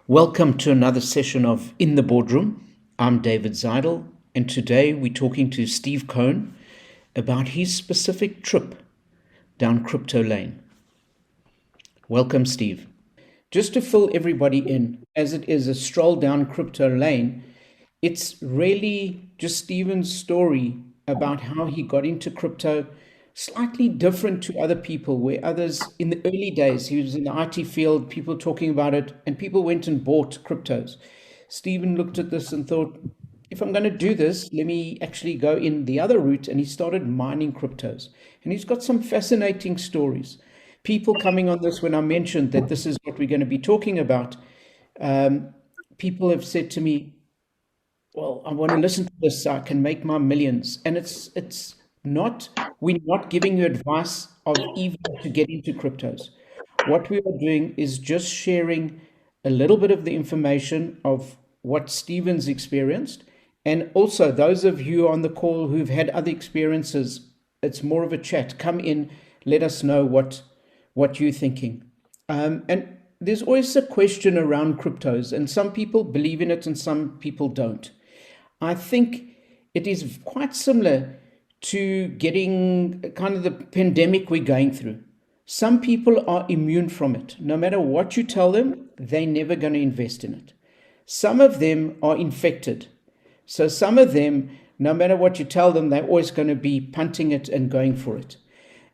Welcome to another session of In the Boardroom. I'm David Zidel, and today we're talking to Steve Cohen about his specific trip down crypto lane. Welcome, Steve. Just to fill everybody in, as it is a stroll down crypto lane, it's really just Steven's story about how he got into crypto, slightly different to other people, where others in the early days, he was in the IT field, people talking about it, and people went and bought cryptos. Stephen looked at this and thought, if I'm going to do this, let me actually go in the other route. And he started mining cryptos. And he's got some fascinating stories. People coming on this, when I mentioned that this is what we're going to be talking about, people have said to me, well, I want to listen to this so I can make my millions. And it's not, we're not giving you advice of even to get into cryptos. What we are doing is just sharing a little bit of the information of what Steven's experienced. And also those of you on the call who've had other experiences, it's more of a chat. Come in, let us know what you're thinking. And there's always a question around cryptos, and some people believe in it and some people don't. I think it is quite similar to getting kind of the pandemic we're going through. Some people are immune from it. No matter what you tell them, they're never going to invest in it. Some of them are infected. So some of them, no matter what you tell them, they're always going to be punting it and going for it.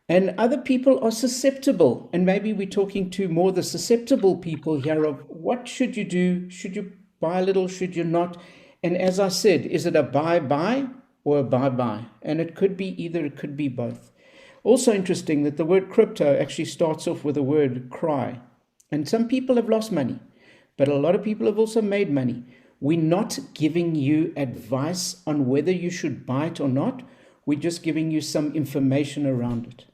And other people are susceptible. And maybe we're talking to more the susceptible people here of what should you do? Should you buy a little? Should you not? And as I said, is it a buy or a buy? And it could be either, it could be both. Also interesting that the word crypto actually starts off with the word cry. And some people have lost money, but a lot of people have also made money. We're not giving you advice on whether you should buy it or not. We're just giving you some information around it.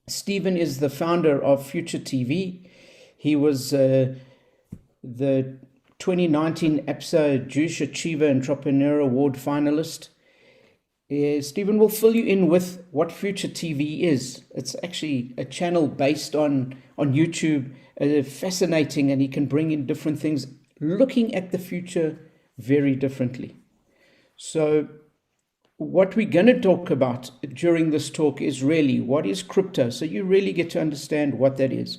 Stephen is the founder of Future TV. He was the 2019 APSA Jewish Achiever Entrepreneur Award finalist. Stephen will fill you in with what Future TV is. It's actually a channel based on YouTube, fascinating, and he can bring in different things, looking at the future very differently. So what we're going to talk about during this talk is really what is crypto. So you really get to understand what that is.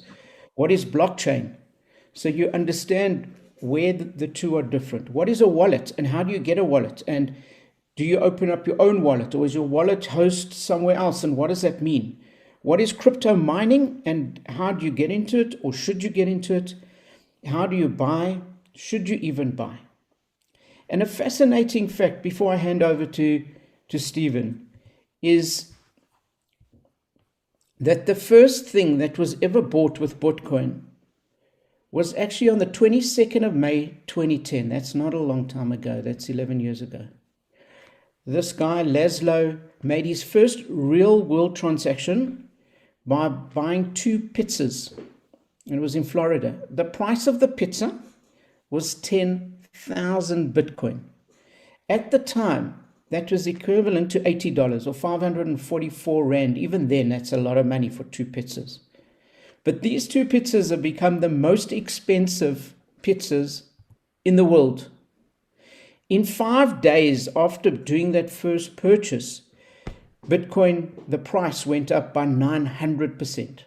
What is blockchain? So you understand where the two are different. What is a wallet and how do you get a wallet? And do you open up your own wallet or is your wallet host somewhere else? And what does that mean? What is crypto mining and how do you get into it or should you get into it? How do you buy? Should you even buy? And a fascinating fact before I hand over to Stephen is that the first thing that was ever bought with Bitcoin was actually on the 22nd of May 2010. That's not a long time ago. That's 11 years ago. This guy, Laszlo, made his first real world transaction by buying 2 pizzas. It was in Florida. The price of the pizza was 10,000 Bitcoin. At the time, that was equivalent to $80 or 544 Rand. Even then, that's a lot of money for 2 pizzas. But these 2 pizzas have become the most expensive pizzas in the world. In 5 days after doing that first purchase, Bitcoin, the price went up by 900%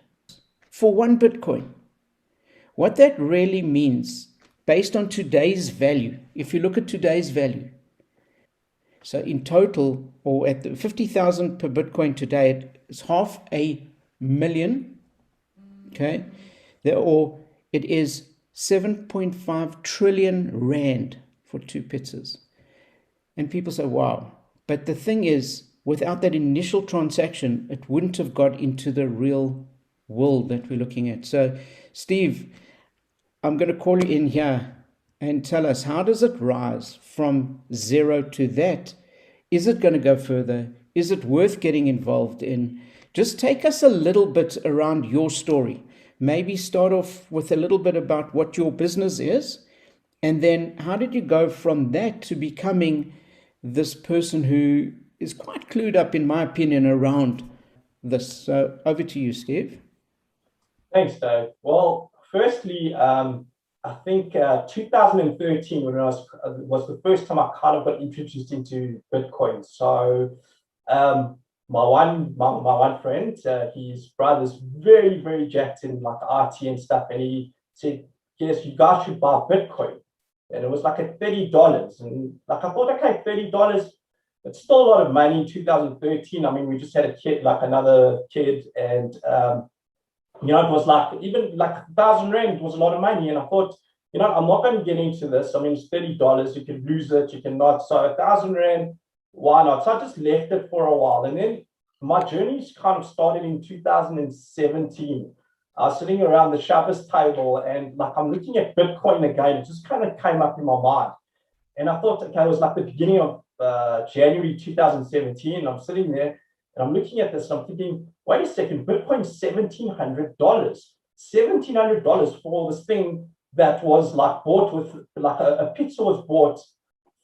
for 1 Bitcoin. What that really means, based on today's value, if you look at today's value, so in total, or at the 50,000 per Bitcoin today, it's $500,000. Okay, or it is 7.5 trillion Rand for 2 pizzas. And people say, wow. But the thing is, without that initial transaction, it wouldn't have got into the real world that we're looking at. So, Steve, I'm going to call you in here and tell us, how does it rise from zero to that? Is it going to go further? Is it worth getting involved in? Just take us a little bit around your story. Maybe start off with a little bit about what your business is. And then how did you go from that to becoming this person who is quite clued up, in my opinion, around this? So over to you, Steve. Thanks, Dave. Well, firstly, I think 2013 when I was the first time I kind of got introduced into Bitcoin. So my one friend, his brother's very jacked in like RT and stuff, and he said, "Yes, you guys should buy Bitcoin." And it was like at $30, and like I thought, okay, $30. It's still a lot of money in 2013. I mean, we just had a kid, like another kid, and it was like even like R1,000 was a lot of money. And I thought, I'm not going to get into this. I mean, it's $30. You can lose it, you cannot. So R1,000, why not? So I just left it for a while. And then my journey's kind of started in 2017. I was sitting around the Shabbos table and like I'm looking at Bitcoin again. It just kind of came up in my mind. And I thought, okay, it was like the beginning of January 2017. I'm sitting there and I'm looking at this and I'm thinking, wait a second, Bitcoin's $1,700. $1,700 for this thing that was like bought with like a pizza was bought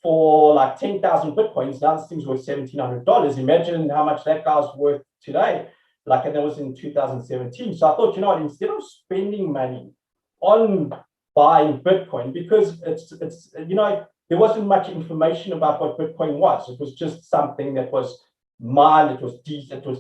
for like 10,000 Bitcoins. Now this thing's worth $1,700. Imagine how much that guy's worth today. Like, and that was in 2017. So I thought, instead of spending money on buying Bitcoin, because it's there wasn't much information about what Bitcoin was. It was just something that was mined. It was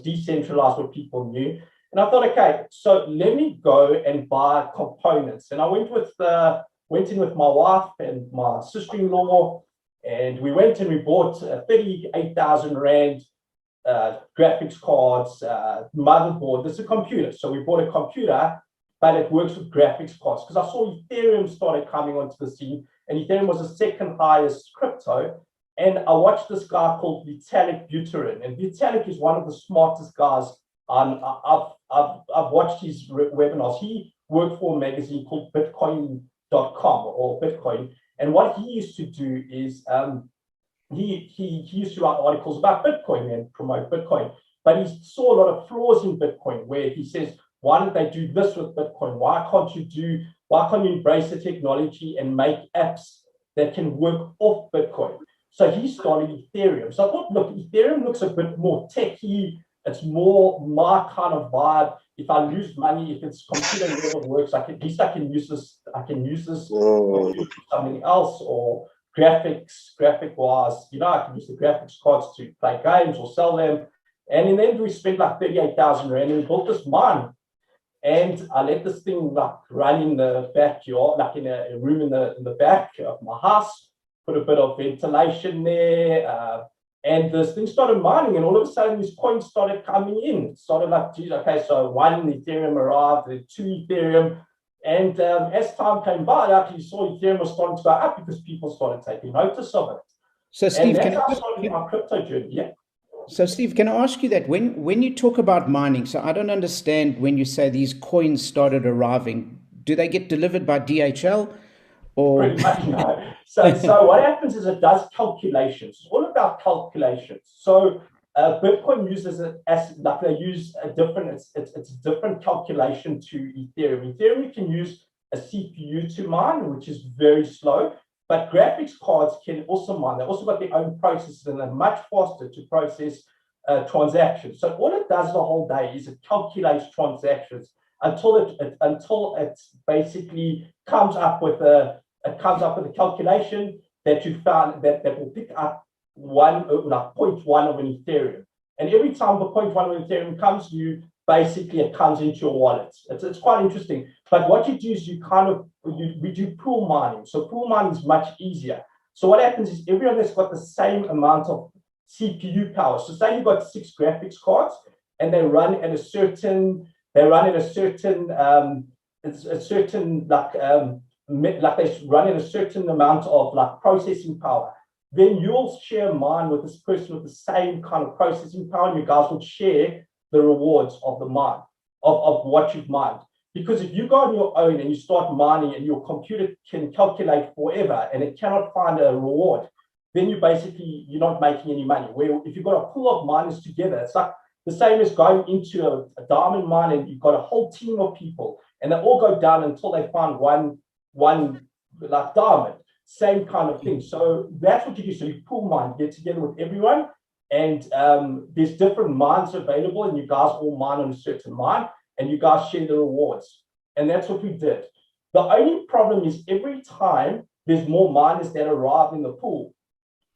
decentralized, what people knew. And I thought, okay, so let me go and buy components. And I went in with my wife and my sister-in-law, and we went and we bought 38,000 Rand graphics cards, motherboard. This is a computer. So we bought a computer, but it works with graphics cards because I saw Ethereum started coming onto the scene, and Ethereum was the second highest crypto. And I watched this guy called Vitalik Buterin, and Vitalik is one of the smartest guys. I've watched his webinars. He worked for a magazine called Bitcoin.com or Bitcoin, and what he used to do is he used to write articles about Bitcoin and promote Bitcoin, but he saw a lot of flaws in Bitcoin where he says, why don't they do this with Bitcoin? Why can't you embrace the technology and make apps that can work off Bitcoin? So he started Ethereum. So I thought, look, Ethereum looks a bit more techy. It's more my kind of vibe. If I lose money, if it's computer level works, at least I can use this. I can use this for something else, or graphic wise, I can use the graphics cards to play games or sell them. And in the end, we spent like 38,000 Rand and we built this mine. And I let this thing like run in the backyard, like in a room in the back of my house, put a bit of ventilation there. And this thing started mining, and all of a sudden these coins started coming in. It started like, geez, okay, so one Ethereum arrived, then two Ethereum. And as time came by, I actually saw Ethereum was starting to go up because people started taking notice of it. So, Steve, and that's how I started my crypto journey. Yeah. So, Steve, can I ask you that when you talk about mining? So, I don't understand when you say these coins started arriving. Do they get delivered by DHL? Or pretty much no. So what happens is it does calculations. It's all about calculations. So Bitcoin uses it as like they use a different. It's a different calculation to Ethereum. Ethereum you can use a CPU to mine, which is very slow. But graphics cards can also mine. They've also got their own processors, and they're much faster to process transactions. So all it does the whole day is it calculates transactions until it basically comes up with a calculation that you found that will pick up 0.1 of an Ethereum. And every time the 0.1 of an Ethereum comes, it comes into your wallet. It's quite interesting. But what you do is we do pool mining. So pool mining is much easier. So what happens is everyone has got the same amount of CPU power. So say you've got 6 graphics cards and they run at a certain they run at a certain amount of like processing power. Then you'll share mine with this person with the same kind of processing power, and you guys will share the rewards of the mine, of what you've mined. Because if you go on your own and you start mining and your computer can calculate forever and it cannot find a reward, then you're not making any money. Where if you've got a pool of miners together, it's like the same as going into a diamond mine and you've got a whole team of people and they all go down until they find one like diamond. Same kind of thing. So that's what you do. So you pool mine, get together with everyone, and there's different mines available, and you guys all mine on a certain mine, and you guys share the rewards. And that's what we did. The only problem is every time there's more miners that arrive in the pool,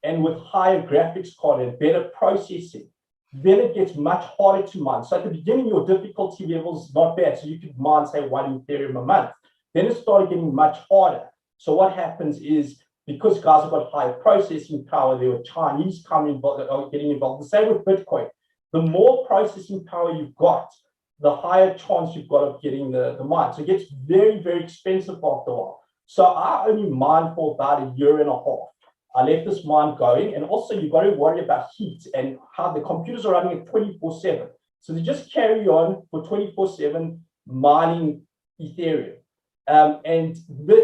and with higher graphics card and better processing, then it gets much harder to mine. So at the beginning, your difficulty level is not bad. So you could mine, say, 1 Ethereum a month. Then it started getting much harder. So what happens is, because guys have got higher processing power, there were Chinese getting involved. The same with Bitcoin. The more processing power you've got, the higher chance you've got of getting the mine. So it gets very, very expensive after a while. So I only mined for about a year and a half. I left this mine going, and also you've got to worry about heat and how the computers are running at 24/7. So they just carry on for 24/7 mining Ethereum. And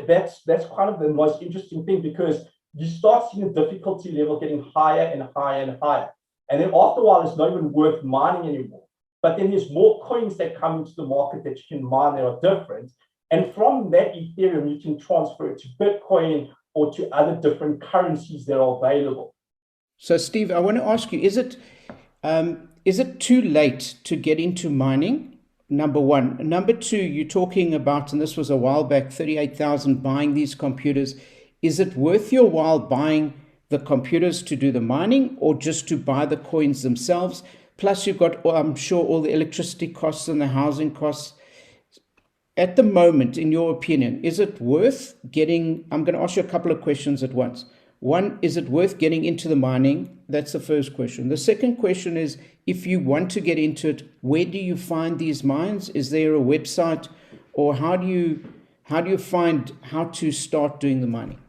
that's kind of the most interesting thing, because you start seeing the difficulty level getting higher and higher and higher. And then after a while, it's not even worth mining anymore. But then there's more coins that come into the market that you can mine that are different. And from that Ethereum, you can transfer it to Bitcoin or to other different currencies that are available. So, Steve, I want to ask you, is it too late to get into mining? Number one. Number two, you're talking about, and this was a while back, 38,000 buying these computers. Is it worth your while buying the computers to do the mining, or just to buy the coins themselves? Plus, you've got, I'm sure, all the electricity costs and the housing costs. At the moment, in your opinion, is it worth getting? I'm going to ask you a couple of questions at once. One, is it worth getting into the mining? That's the first question. The second question is, if you want to get into it, where do you find these mines? Is there a website, or how do you find how to start doing the mining?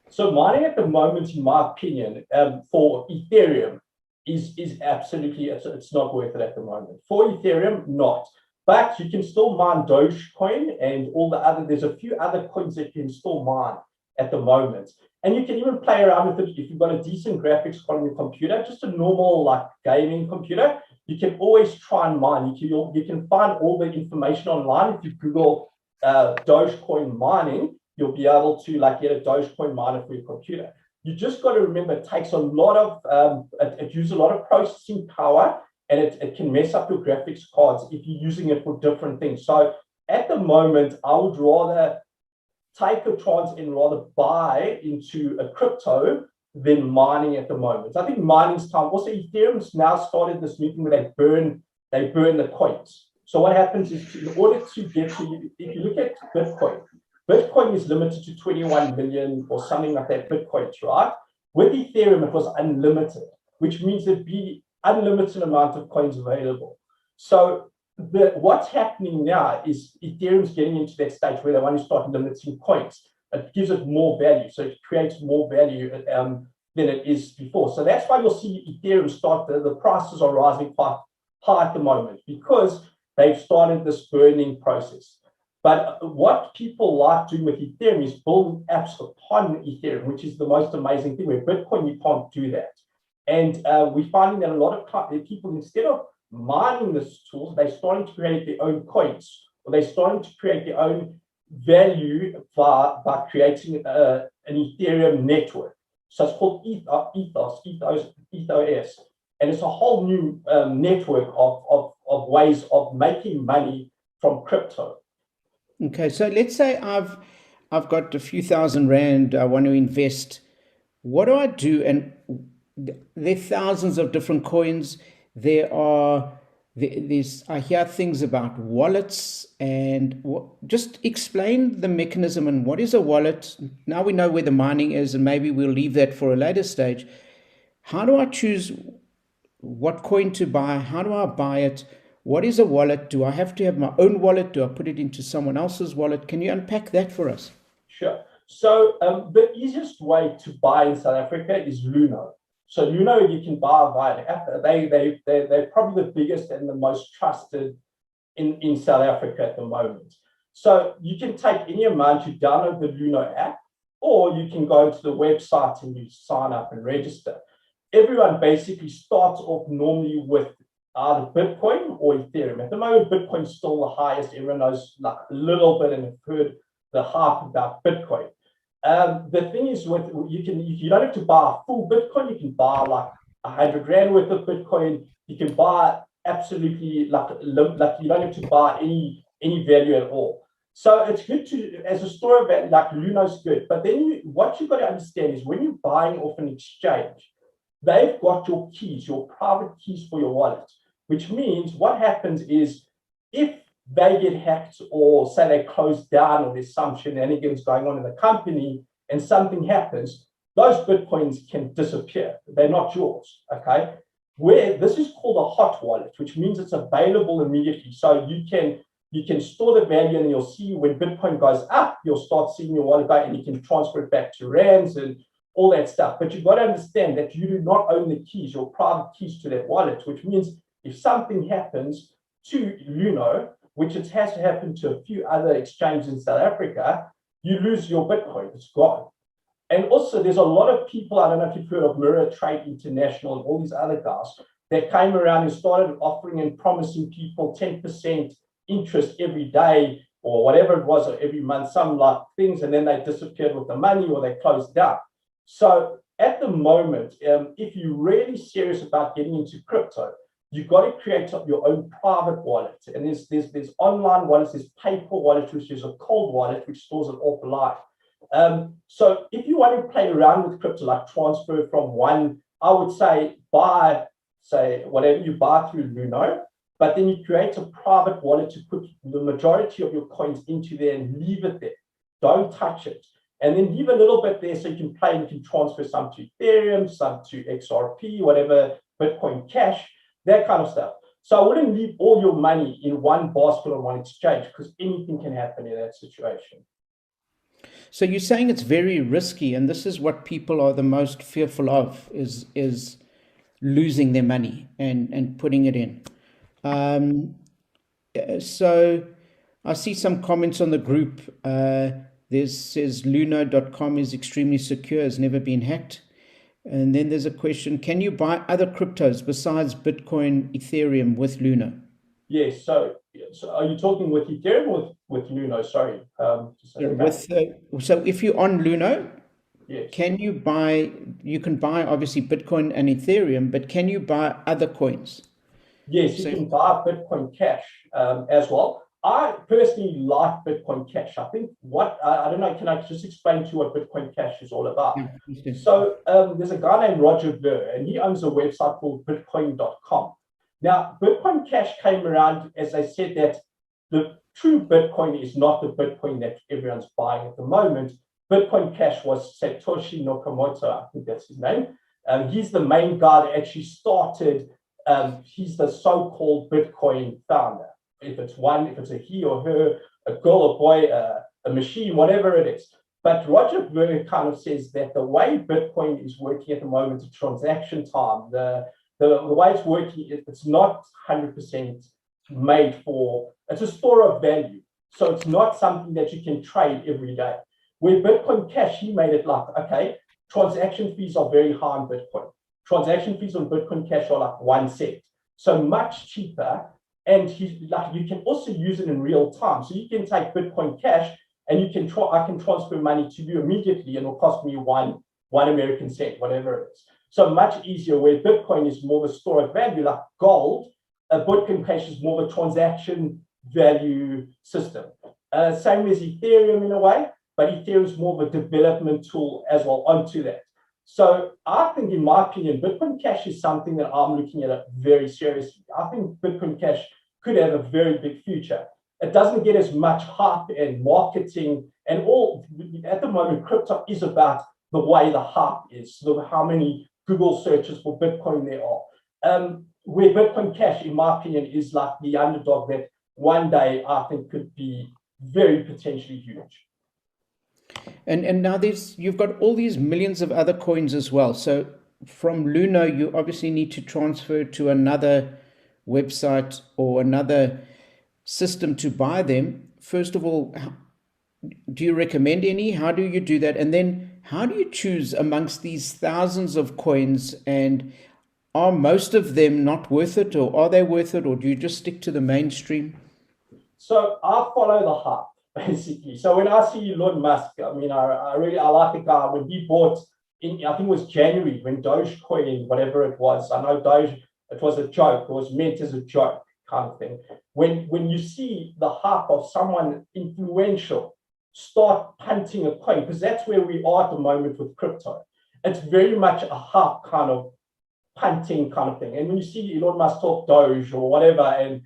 So mining at the moment, in my opinion, for Ethereum is absolutely, it's not worth it at the moment. For Ethereum, not. But you can still mine Dogecoin and all the other, there's a few other coins that you can still mine at the moment. And you can even play around with it if you've got a decent graphics card on your computer, just a normal like gaming computer. You can always try and mine. You can find all the information online. If you Google Dogecoin mining, you'll be able to like get a Dogecoin miner for your computer. You just got to remember it takes a lot of, it uses a lot of processing power, and it can mess up your graphics cards if you're using it for different things. So at the moment, I would rather take a chance and rather buy into a crypto than mining at the moment. I think mining's time. Also, Ethereum's now started this new thing where they burn the coins. So what happens is, in order to get to, if you look at Bitcoin is limited to 21 million or something like that Bitcoins, right? With Ethereum, it was unlimited, which means there'd be unlimited amount of coins available. So what's happening now is Ethereum's getting into that stage where they want to start limiting coins. It gives it more value, so it creates more value than it is before. So that's why you'll see Ethereum start, the prices are rising quite high at the moment, because they've started this burning process. But what people like doing with Ethereum is building apps upon Ethereum, which is the most amazing thing. Where Bitcoin, you can't do that. And we're finding that a lot of people, instead of mining these tools, they're starting to create their own coins, or they're starting to create their own value by creating an Ethereum network. So it's called Ethos, and it's a whole new network of ways of making money from crypto. Okay, so let's say I've got a few $1,000 I want to invest. What do I do? And there are thousands of different coins. I hear things about wallets, and just explain the mechanism and what is a wallet. Now we know where the mining is, and maybe we'll leave that for a later stage. How do I choose what coin to buy? How do I buy it? What is a wallet? Do I have to have my own wallet? Do I put it into someone else's wallet? Can you unpack that for us? Sure. So the easiest way to buy in South Africa is Luno. So Luno, you can buy via the app. They're probably the biggest and the most trusted in South Africa at the moment. So you can take any amount, you download the Luno app, or you can go to the website and you sign up and register. Everyone basically starts off normally with either Bitcoin or Ethereum. At the moment, Bitcoin is still the highest. Everyone knows like a little bit and have heard the hype about Bitcoin. The thing is, you don't have to buy a full Bitcoin. You can buy like 100 Rand worth of Bitcoin. You can buy absolutely like you don't have to buy any value at all. So it's good to, as a store of value, like Luno's good. But then what you've got to understand is when you're buying off an exchange, they've got your keys, your private keys for your wallet, which means what happens is if they get hacked or say they close down or there's some shenanigans going on in the company and something happens, those Bitcoins can disappear. They're not yours, okay? Where this is called a hot wallet, which means it's available immediately. So you can store the value and you'll see when Bitcoin goes up, you'll start seeing your wallet go and you can transfer it back to rands and all that stuff. But you've got to understand that you do not own the keys, your private keys to that wallet, which means if something happens to Luno, which it has to happen to a few other exchanges in South Africa, you lose your Bitcoin, it's gone. And also there's a lot of people, I don't know if you've heard of Mirror Trade International and all these other guys that came around and started offering and promising people 10% interest every day or whatever it was, or every month, some like things, and then they disappeared with the money or they closed down. So at the moment, if you're really serious about getting into crypto, you've got to create your own private wallet. And there's online wallets, there's paper wallet, which is a cold wallet, which stores it offline. So if you want to play around with crypto, like transfer from one, I would say buy, say, whatever you buy through Luno, but then you create a private wallet to put the majority of your coins into there and leave it there. Don't touch it. And then leave a little bit there so you can play and you can transfer some to Ethereum, some to XRP, whatever, Bitcoin Cash, that kind of stuff. So I wouldn't leave all your money in one basket on one exchange because anything can happen in that situation. So you're saying it's very risky, and this is what people are the most fearful of, is losing their money and putting it in. So I see some comments on the group. This says Luno.com is extremely secure, has never been hacked. And then there's a question, can you buy other cryptos besides Bitcoin, Ethereum with Luno? Yes. So are you talking with Ethereum or with Luno? Sorry. So if you're on Luno, yes. You can buy obviously Bitcoin and Ethereum, but can you buy other coins? Yes, you can buy Bitcoin Cash as well. I personally like Bitcoin Cash. I think I don't know, can I just explain to you what Bitcoin Cash is all about? Yeah. So there's a guy named Roger Ver, and he owns a website called Bitcoin.com. Now, Bitcoin Cash came around, as I said, that the true Bitcoin is not the Bitcoin that everyone's buying at the moment. Bitcoin Cash was Satoshi Nakamoto, I think that's his name. He's the main guy that actually started, he's the so-called Bitcoin founder. If it's a he or her, a girl or boy, a machine, whatever it is. But Roger Ver kind of says that the way Bitcoin is working at the moment, the transaction time, the way it's working, it's not 100% made for, it's a store of value. So it's not something that you can trade every day. With Bitcoin Cash, he made it like, okay, transaction fees are very high on Bitcoin. Transaction fees on Bitcoin Cash are like 1 cent. So much cheaper. And you can also use it in real time. So you can take Bitcoin Cash and I can transfer money to you immediately and it'll cost me one American cent, whatever it is. So much easier, where Bitcoin is more of a store of value, like gold. Bitcoin Cash is more of a transaction value system. Same as Ethereum in a way, but Ethereum is more of a development tool as well onto that. So I think, in my opinion, Bitcoin Cash is something that I'm looking at very seriously. I think Bitcoin Cash could have a very big future. It doesn't get as much hype and marketing and all. At the moment, crypto is about the way the hype is, how many Google searches for Bitcoin there are. Where Bitcoin Cash, in my opinion, is like the underdog that one day I think could be very potentially huge. And now you've got all these millions of other coins as well. So from Luno, you obviously need to transfer to another website or another system to buy them. First of all, do you recommend any? How do you do that? And then how do you choose amongst these thousands of coins, and are most of them not worth it, or are they worth it, or do you just stick to the mainstream? So I follow the hype, basically. So when I see Elon Musk, I mean, I like the guy. When he bought I think it was January, when Dogecoin, whatever it was, I know Doge, it was a joke, it was meant as a joke. kind of thing. When you see the hype of someone influential start punting a coin, because that's where we are at the moment with crypto. It's very much a hype kind of punting kind of thing. And when you see Elon Musk talk Doge or whatever, and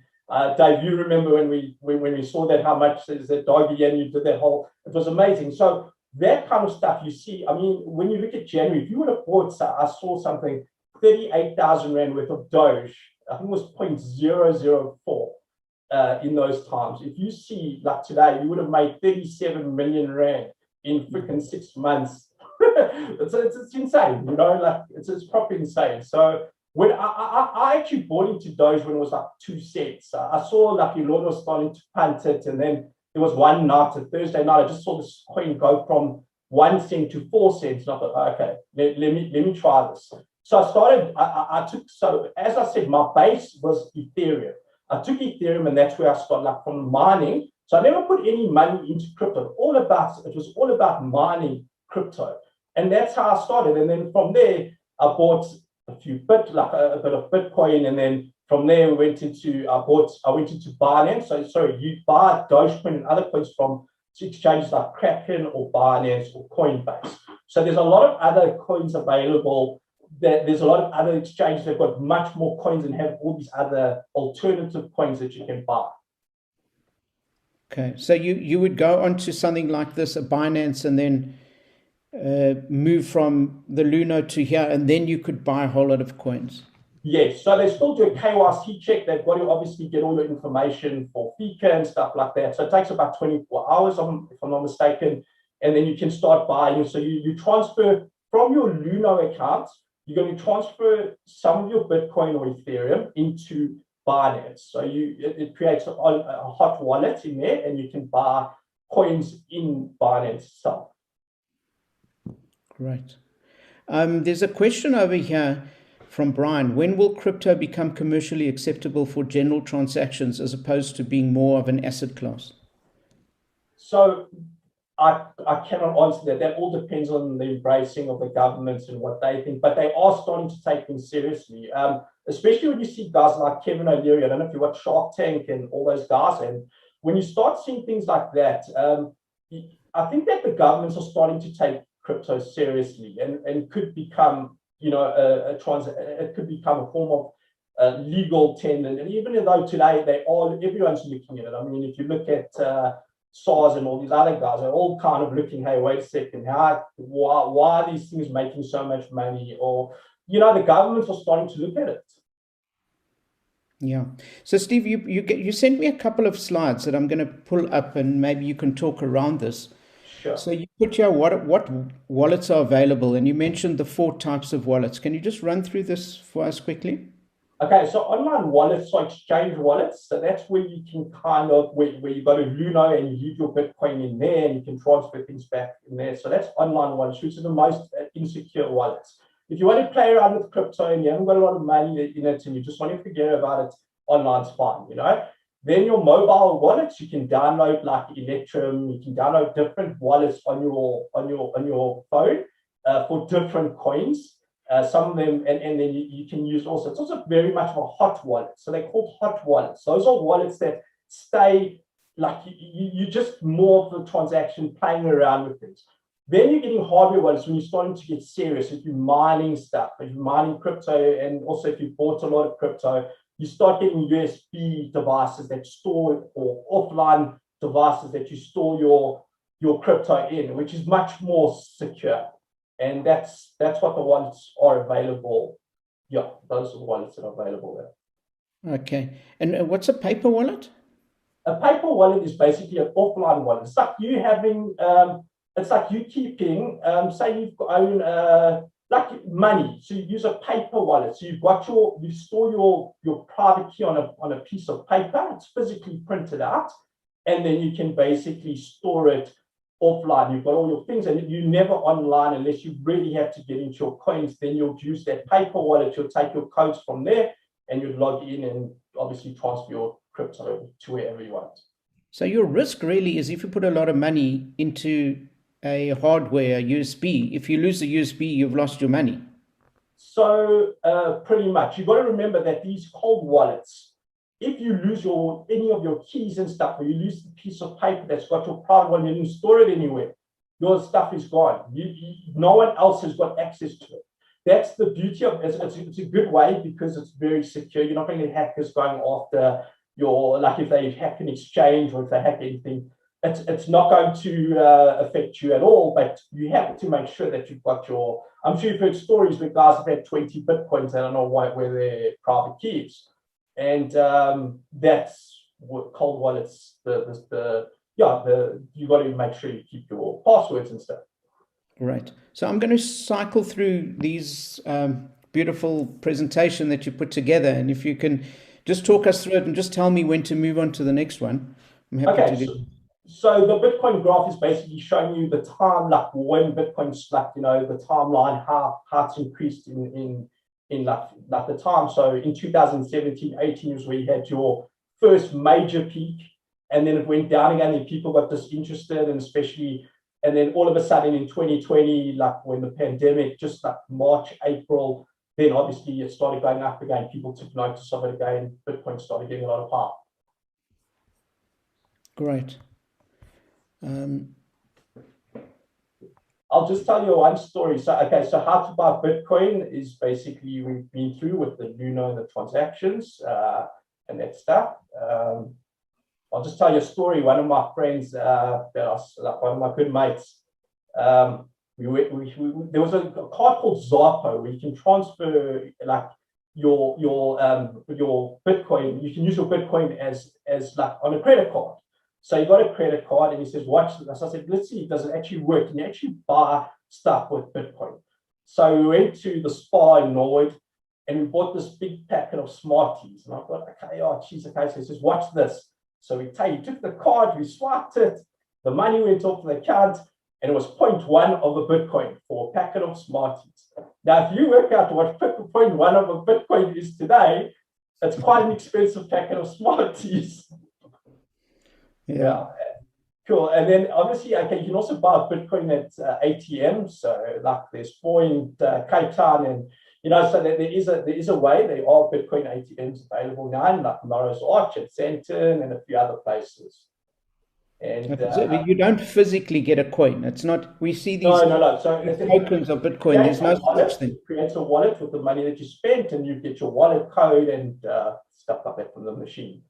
Dave, you remember when we saw that, how much is that Doge, and you did that whole, it was amazing. So that kind of stuff you see, I mean, when you look at January, if you would have bought, I saw something, 38,000 Rand worth of Doge, I think it was 0.004 in those times. If you see, like today, you would have made 37 million Rand in freaking 6 months. it's insane, you know, like it's proper insane. So when I actually bought into Doge when it was like 2 cents. I saw like Elon was starting to punt it, and then there was one night, a Thursday night, I just saw this coin go from 1 cent to 4 cents. And I thought, okay, let me try this. So I started, I took, so as I said, my base was Ethereum. I took Ethereum, and that's where I started, like from mining. So I never put any money into crypto. It was all about mining crypto. And that's how I started. And then from there, I bought a bit of Bitcoin. And then from there, I went into Binance. So sorry, you buy Dogecoin and other coins from exchanges like Kraken or Binance or Coinbase. So there's a lot of other coins available. There's a lot of other exchanges that have got much more coins and have all these other alternative coins that you can buy. Okay, so you would go onto something like this, a Binance, and then move from the Luno to here, and then you could buy a whole lot of coins. Yes, so they still do a KYC check. They've got to obviously get all the information for FICA and stuff like that. So it takes about 24 hours, if I'm not mistaken, and then you can start buying. So you transfer from your Luno account, you're going to transfer some of your Bitcoin or Ethereum into Binance. So it creates a hot wallet in there, and you can buy coins in Binance itself. Great. There's a question over here from Brian. When will crypto become commercially acceptable for general transactions as opposed to being more of an asset class? So I cannot answer that. That all depends on the embracing of the governments and what they think, but they are starting to take things seriously. Especially when you see guys like Kevin O'Leary. I don't know if you watch Shark Tank and all those guys. And when you start seeing things like that, I think that the governments are starting to take crypto seriously and could become, you know, it could become a form of legal tender. And even though today everyone's looking at it. I mean, if you look at SARS and all these other guys, are all kind of looking, hey, wait a second, why are these things making so much money? Or, you know, the governments are starting to look at it. Yeah. So Steve, you sent me a couple of slides that I'm going to pull up, and maybe you can talk around this. Sure. So you put here what wallets are available, and you mentioned the 4 types of wallets. Can you just run through this for us quickly? Okay, so online wallets are exchange wallets. So that's where you can kind of, where you go to Luno and you leave your Bitcoin in there and you can transfer things back in there. So that's online wallets, which are the most insecure wallets. If you want to play around with crypto and you haven't got a lot of money in it and you just want to forget about it, online's fine, you know. Then your mobile wallets, you can download like Electrum, you can download different wallets on your phone for different coins. Some of them, and then you can use also, it's also very much of a hot wallet. So they're called hot wallets. Those are wallets that stay like you just more of the transaction playing around with things. Then you're getting hardware wallets when you're starting to get serious. If you're mining stuff, if you're mining crypto, and also if you bought a lot of crypto, you start getting USB devices that store, or offline devices that you store your crypto in, which is much more secure. And that's what the wallets are available. Yeah, those are the wallets that are available there. Okay. And what's a paper wallet? A paper wallet is basically an offline wallet. It's like you having, it's like you keeping, say you've own like money. So you use a paper wallet. So you store your private key on a piece of paper. It's physically printed out, and then you can basically store it offline. You've got all your things, and you never online unless you really have to get into your coins. Then you'll use that paper wallet. You'll take your codes from there, and you'll log in and obviously transfer your crypto to wherever you want. So your risk really is if you put a lot of money into a hardware USB, if you lose the USB, you've lost your money. So pretty much, you've got to remember that these cold wallets, if you lose any of your keys and stuff, or you lose the piece of paper that's got your private one, you didn't store it anywhere, your stuff is gone. No one else has got access to it. That's the beauty of it. It's a good way because it's very secure. You're not going to get hackers going after like if they hack an exchange or if they hack anything, it's not going to affect you at all, but you have to make sure that you've got I'm sure you've heard stories where guys have had 20 Bitcoins, they don't know where their private key is. And that's what cold wallets, you got to make sure you keep your passwords and stuff. Right. So I'm going to cycle through these beautiful presentation that you put together, and if you can just talk us through it and just tell me when to move on to the next one. I'm happy to do. So the Bitcoin graph is basically showing you the time, like when Bitcoin's like, the timeline, how it's increased in like the time. So in 2017, 18 was where you had your first major peak, and then it went down again, and people got disinterested, and then all of a sudden in 2020, like when the pandemic, just like March, April, then obviously it started going up again. People took notice of it again. Bitcoin started getting a lot of power. Great. I'll just tell you one story. So how to buy Bitcoin is basically we've been through with the Luna and the transactions and that stuff. I'll just tell you a story. One of my friends, one of my good mates, there was a card called Zappo where you can transfer like your Bitcoin. You can use your Bitcoin as like on a credit card. So you got a credit card, and he says, watch this. I said, let's see, does it actually work? Can you actually buy stuff with Bitcoin? So we went to the spa in Norwood, and we bought this big packet of Smarties. And I thought, okay, okay. So he says, watch this. So he took the card, we swiped it, the money went off the account, and it was 0.1 of a Bitcoin for a packet of Smarties. Now, if you work out what 0.1 of a Bitcoin is today, it's quite an expensive packet of Smarties. Yeah, cool. And then obviously, you can also buy Bitcoin at ATMs. So like there's 4 in Cape Town, and so there is a way. There are Bitcoin ATMs available now, in like Morris Arch at Sandton and a few other plails. And you don't physically get a coin. It's not. We see these no. So tokens of Bitcoin. There's no such thing. It creates a wallet with the money that you spent, and you get your wallet code and stuff like that from the machine.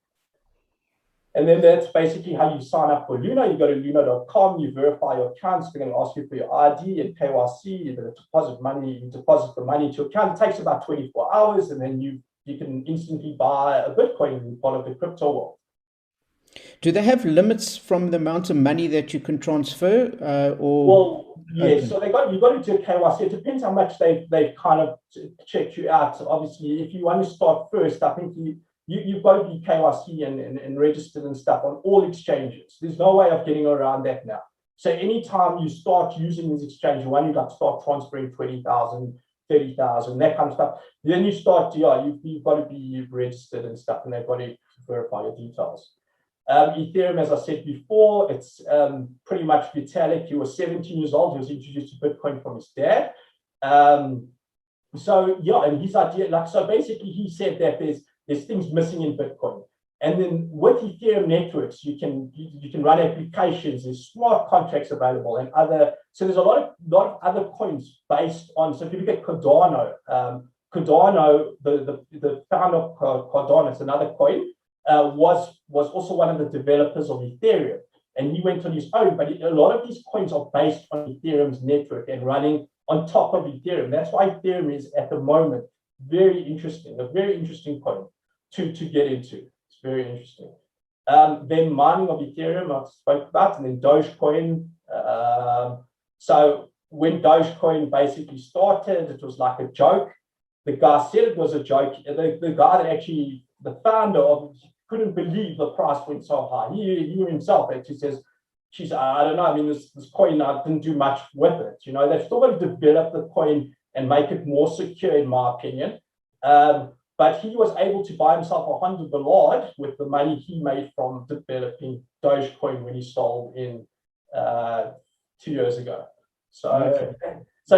And then that's basically how you sign up for Luna. You go to luna.com, you verify your accounts. They're going to ask you for your ID and KYC. You're going to deposit the money into your account. It takes about 24 hours, and then you can instantly buy a Bitcoin in part of the crypto world. Do they have limits from the amount of money that you can transfer? Well, yes. So you got to do a KYC. It depends how much they've kind of checked you out. So obviously, if you want to start first, I think you've got to be KYC and registered and stuff on all exchanges. There's no way of getting around that now. So anytime you start using these exchanges, when you start transferring 20,000, 30,000, that kind of stuff, then you start, you've got to be registered and stuff, and they've got to verify your details. Ethereum, as I said before, it's pretty much Vitalik. He was 17 years old. He was introduced to Bitcoin from his dad. And his idea, so basically he said that there's things missing in Bitcoin. And then with Ethereum networks, you can run applications, there's smart contracts available and so there's a lot of other coins based on, so if you look at Cardano, the founder of Cardano, it's another coin, was also one of the developers of Ethereum. And he went on his own, but a lot of these coins are based on Ethereum's network and running on top of Ethereum. That's why Ethereum is at the moment a very interesting coin to get into. It's very interesting. Then mining of Ethereum, I spoke about, and then Dogecoin. So when Dogecoin basically started, it was like a joke. The guy said it was a joke. The guy that actually, the founder of it, couldn't believe the price went so high. He himself actually says, I don't know, I mean, this coin, I didn't do much with it. They've still got to develop the coin and make it more secure, in my opinion. But he was able to buy himself $100 with the money he made from developing Dogecoin when he sold in 2 years ago. So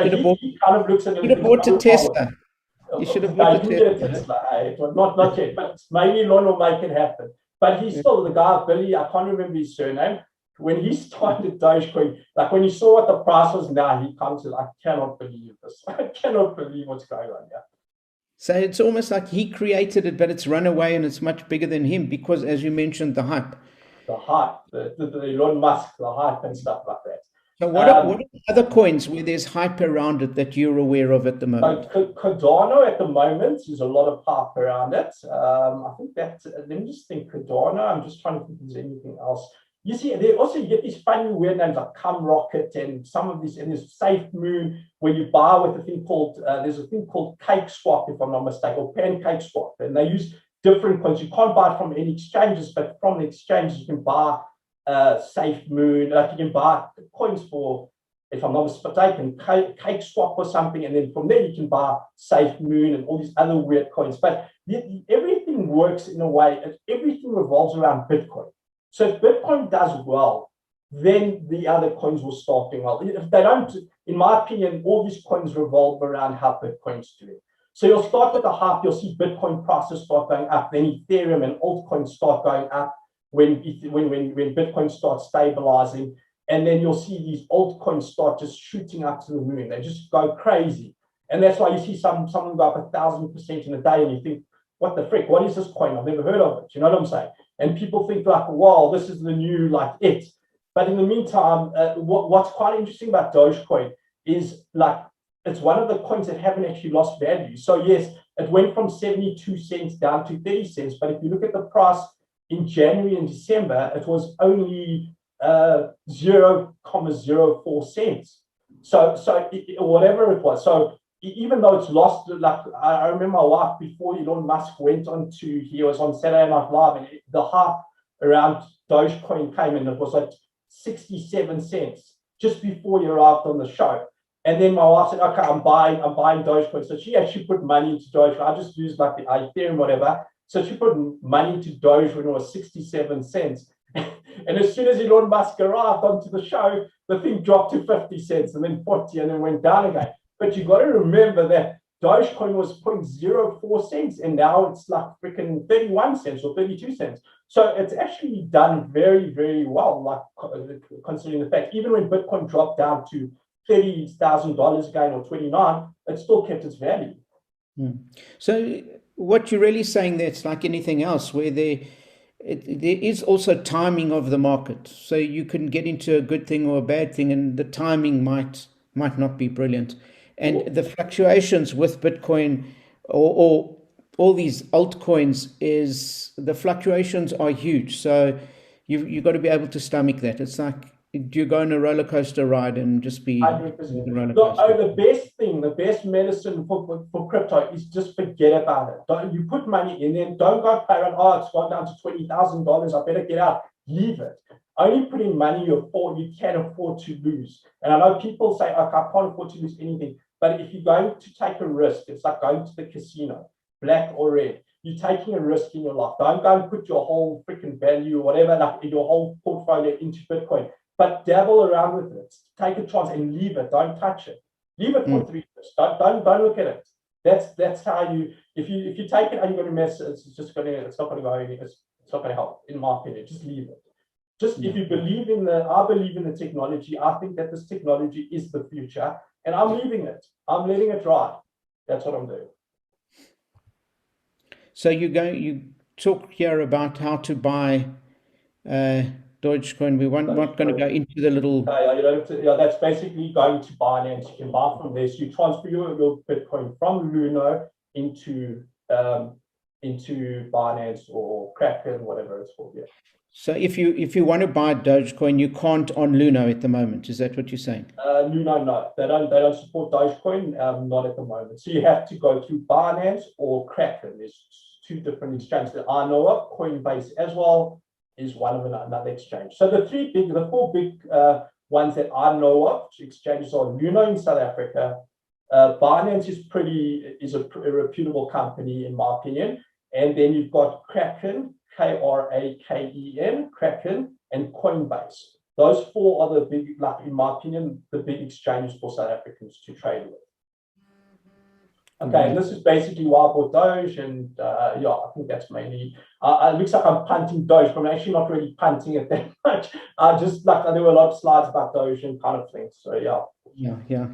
he kind of looks at it. He bought a Tesla. You should have No, bought you the can get a Tesla. Tesla. It was not yet, but maybe Elon will make it happen. But he's still the guy, Billy. I can't remember his surname. When he started Dogecoin, like when he saw what the price was now, he comes to, I cannot believe this. I cannot believe what's going on here. So it's almost like he created it, but it's run away and it's much bigger than him because, as you mentioned, the hype. The hype, the Elon Musk, the hype and stuff like that. So what are other coins where there's hype around it that you're aware of at the moment? Cardano at the moment, there's a lot of hype around it. I think that, let me just think, Cardano, I'm just trying to think if there's anything else. You see, they also you get these funny weird names like Cum Rocket and some of these, and there's Safe Moon, where you buy with a thing called, there's a thing called Cake Swap, if I'm not mistaken, or Pancake Swap. And they use different coins. You can't buy it from any exchanges, but from the exchanges, you can buy Safe Moon, like you can buy coins for, if I'm not mistaken, Cake Swap or something, and then from there you can buy Safe Moon and all these other weird coins. But everything works in a way, everything revolves around Bitcoin. So if Bitcoin does well, then the other coins will start doing well. If they don't, in my opinion, all these coins revolve around how Bitcoin's doing. So you'll start with the hype, you'll see Bitcoin prices start going up, then Ethereum and altcoins start going up when Bitcoin starts stabilizing. And then you'll see these altcoins start just shooting up to the moon. They just go crazy. And that's why you see someone go up 1,000% in a day and you think, what the frick, what is this coin? I've never heard of it. You know what I'm saying? And people think like, wow, this is the new like it. But in the meantime, what's quite interesting about Dogecoin is like, it's one of the coins that haven't actually lost value. So yes, it went from 72 cents down to 30 cents. But if you look at the price in January and December, it was only 0.04 cents. So whatever it was. So even though it's lost, like I remember my wife before Elon Musk went on to, he was on Saturday Night Live, and the hype around Dogecoin came in. It was like 67 cents just before he arrived on the show. And then my wife said, okay, I'm buying Dogecoin. So she actually put money into Dogecoin. I just used like the Ethereum, whatever. So she put money into Doge when it was 67 cents. And as soon as Elon Musk arrived onto the show, the thing dropped to 50 cents and then 40 and then went down again. But you've got to remember that Dogecoin was 0.04 cents and now it's like freaking 31 cents or 32 cents. So it's actually done very, very well, like considering the fact, even when Bitcoin dropped down to $30,000 again or 29, it still kept its value. So what you're really saying there, it's like anything else where there is also timing of the market. So you can get into a good thing or a bad thing, and the timing might not be brilliant. And the fluctuations with Bitcoin or all these altcoins is the fluctuations are huge. So you've got to be able to stomach that. It's like you go on a roller coaster ride and just be 100%. the roller coaster. The best thing, the best medicine for crypto is just forget about it. You put money in there, don't go play around, oh, it's gone down to $20,000, I better get out. Leave it. Only put in money you can afford to lose. And I know people say, okay, I can't afford to lose anything. But if you're going to take a risk, it's like going to the casino, black or red. You're taking a risk in your life. Don't go and put your whole freaking value or whatever, like your whole portfolio into Bitcoin. But dabble around with it. Take a chance and leave it. Don't touch it. Leave it for 3 years. Don't look at it. That's how you. If you take it and you're going to mess, it's not going to go anywhere. It's not going to help, in my opinion. Just leave it. Just if you believe I believe in the technology. I think that this technology is the future, and I'm leaving it. I'm letting it ride. That's what I'm doing. So you talk here about how to buy Dogecoin. We're not going to go into the little. That's basically going to Binance. You can buy from there. So you transfer your Bitcoin from Luno into Binance or Kraken, whatever it's called. Yeah. So if you want to buy Dogecoin, you can't on Luno at the moment. Is that what you're saying? Luno, no, they don't support Dogecoin. Not at the moment. So you have to go through Binance or Kraken. There's two different exchanges that I know of. Coinbase as well is one of another exchange. So the four big ones that I know of exchanges are Luno in South Africa. Binance is a reputable company in my opinion, and then you've got Kraken, Kraken, Kraken, and Coinbase. Those four are the big, like in my opinion, the big exchanges for South Africans to trade with. Okay, and this is basically why I bought Doge, and yeah, I think that's mainly. It looks like I'm punting Doge, but I'm actually not really punting it that much. Just like there were a lot of slides about Doge and kind of things. So yeah. Yeah.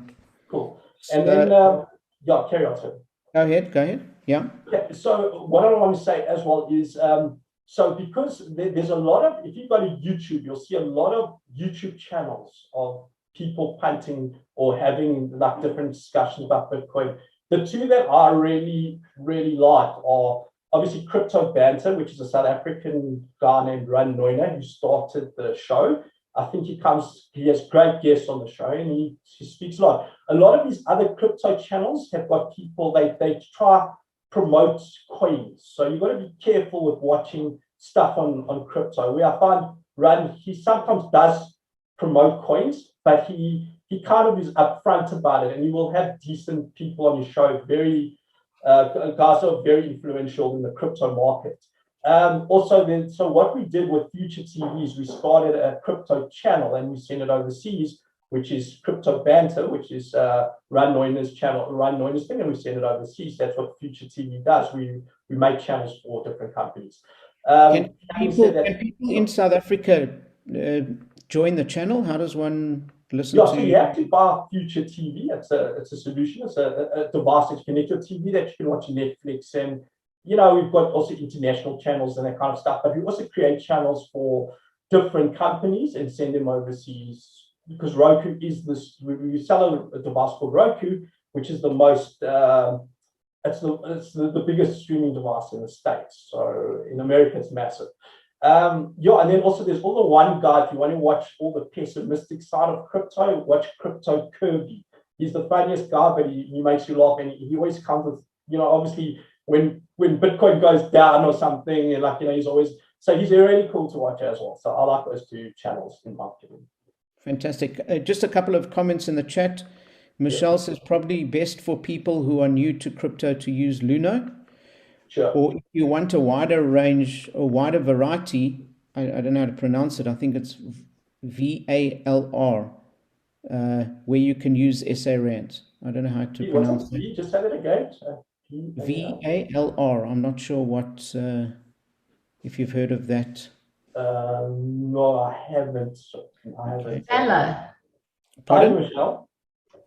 Cool. And then yeah, carry on, sir. Go ahead. Yeah. Yeah. So what I want to say as well is, so because there's a lot of, if you go to YouTube, you'll see a lot of YouTube channels of people punting or having like different discussions about Bitcoin. The two that I really, really like are obviously Crypto Banter, which is a South African guy named Ran Noiner who started the show. I think he has great guests on the show, and he speaks a lot. A lot of these other crypto channels have got people, they try promote coins. So you've got to be careful with watching stuff on crypto. Where I find Ran, he sometimes does promote coins, but he kind of is upfront about it, and you will have decent people on your show, very guys are very influential in the crypto market. Also, then, so what we did with Future TV is we started a crypto channel and we sent it overseas, which is Crypto Banter, which is Ran Noiner's channel, Ran Noiner's thing, and we send it overseas. That's what Future TV does. We make channels for different companies. Can people in South Africa join the channel? How does one listen to? So you have to buy Future TV. It's a solution. It's a device that you connect your TV that you can watch Netflix, and we've got also international channels and that kind of stuff. But we also create channels for different companies and send them overseas, because Roku is this. We sell a device called Roku, which is the most. It's the biggest streaming device in the States. So in America, it's massive. And then also there's all the one guy, if you want to watch all the pessimistic side of crypto, watch Crypto Kirby. He's the funniest guy, but he makes you laugh, and he always comes with, obviously when Bitcoin goes down or something, and he's always, so he's really cool to watch as well. So I like those two channels in my opinion. Fantastic. Just a couple of comments in the chat. Michelle says probably best for people who are new to crypto to use Luno. Sure. Or if you want a wider range or wider variety, I don't know how to pronounce it. I think it's VALR, where you can use SA rands. I don't know how to pronounce it. Can you just say that again? VALR. I'm not sure what, if you've heard of that. No, I haven't. Hello. Pardon? Hi, Michelle.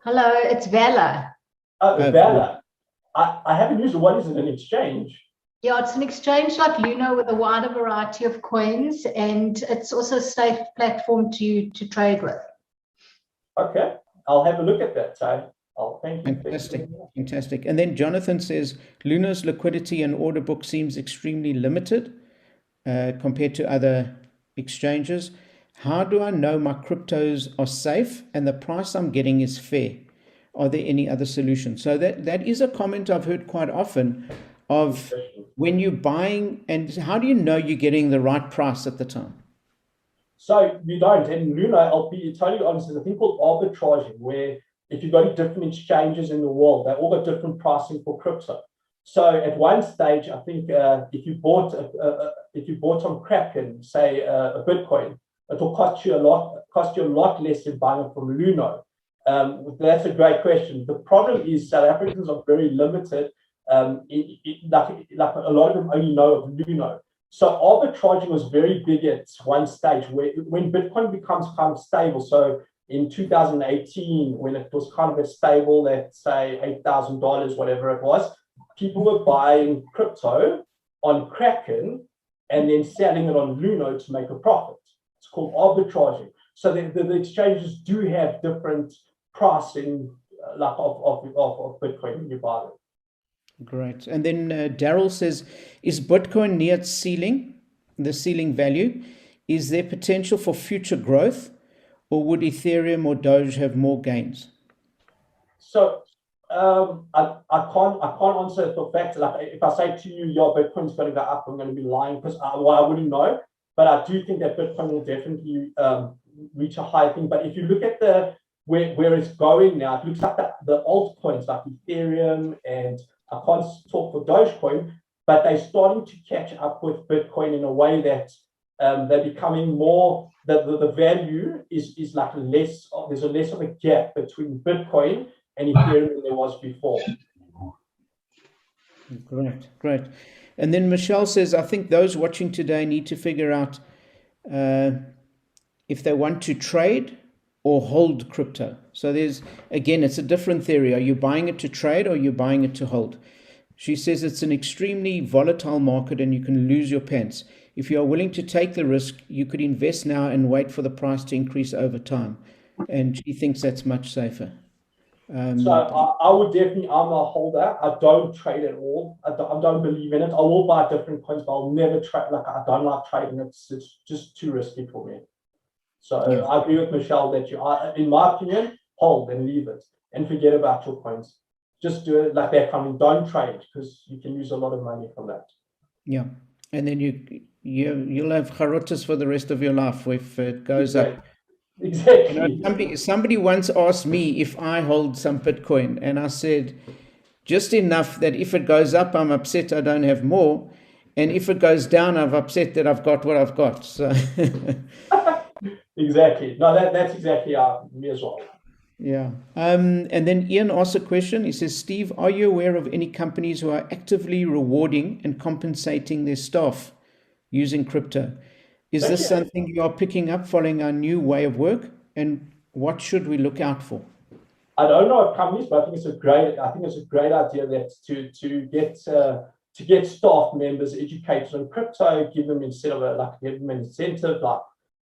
Hello, it's Vela. Vela. I haven't used it. What is it, an exchange? Yeah, it's an exchange like Luno with a wider variety of coins, and it's also a safe platform to trade with. Okay, I'll have a look at that, Ty. Thank you. Fantastic. And then Jonathan says, Luno's liquidity and order book seems extremely limited compared to other exchanges. How do I know my cryptos are safe and the price I'm getting is fair? Are there any other solutions? So that is a comment I've heard quite often of when you're buying, and how do you know you're getting the right price at the time? So you don't. And Luno, I'll be totally honest, there's a thing called arbitraging, where if you go to different exchanges in the world, they all got different pricing for crypto. So at one stage, I think if you bought on Kraken, say a Bitcoin, it will cost you a lot less than buying it from Luno. That's a great question. The problem is South Africans are very limited. Like a lot of them only know of Luno. So arbitraging was very big at one stage when Bitcoin becomes kind of stable. So in 2018, when it was kind of a stable at say $8,000, whatever it was, people were buying crypto on Kraken and then selling it on Luno to make a profit. It's called arbitraging. So the exchanges do have different pricing of Bitcoin when you buy it. Great. And then Daryl says, is Bitcoin near its ceiling, the ceiling value? Is there potential for future growth, or would Ethereum or Doge have more gains? So I can't answer it for fact. Like if I say to you, your Bitcoin's going to go up, I'm going to be lying, because I wouldn't know. But I do think that Bitcoin will definitely reach a higher thing. But if you look at where it's going now, it looks like the altcoins like Ethereum, and I can't talk for Dogecoin, but they're starting to catch up with Bitcoin in a way that they're becoming more, the value is like less, there's less of a gap between Bitcoin and Ethereum than there was before. Great, great. And then Michelle says, I think those watching today need to figure out uh, if they want to trade or hold crypto. So there's, again, it's a different theory. Are you buying it to trade or are you buying it to hold? She says it's an extremely volatile market and you can lose your pants. If you are willing to take the risk, you could invest now and wait for the price to increase over time. And she thinks that's much safer. So I would definitely, I'm a holder. I don't trade at all. I don't believe in it. I will buy different coins, but I'll never trade. Like, I don't like trading. It's just too risky for me. So Yeah. I agree with Michelle that you are, in my opinion, hold and leave it and forget about your coins. Just do it like that. Don't trade because you can lose a lot of money from that. Yeah. And then you'll have charotas for the rest of your life if it goes up. Exactly. Somebody once asked me if I hold some Bitcoin, and I said just enough that if it goes up, I'm upset I don't have more, and if it goes down, I'm upset that I've got what I've got. So exactly. No, that's exactly me as well. yeah. And then Ian asks a question. He says, Steve, are you aware of any companies who are actively rewarding and compensating their staff using crypto? Is this something you are picking up following our new way of work? And what should we look out for? I don't know of companies, but I think it's a great idea that to get staff members educated on crypto, give them give them an incentive, like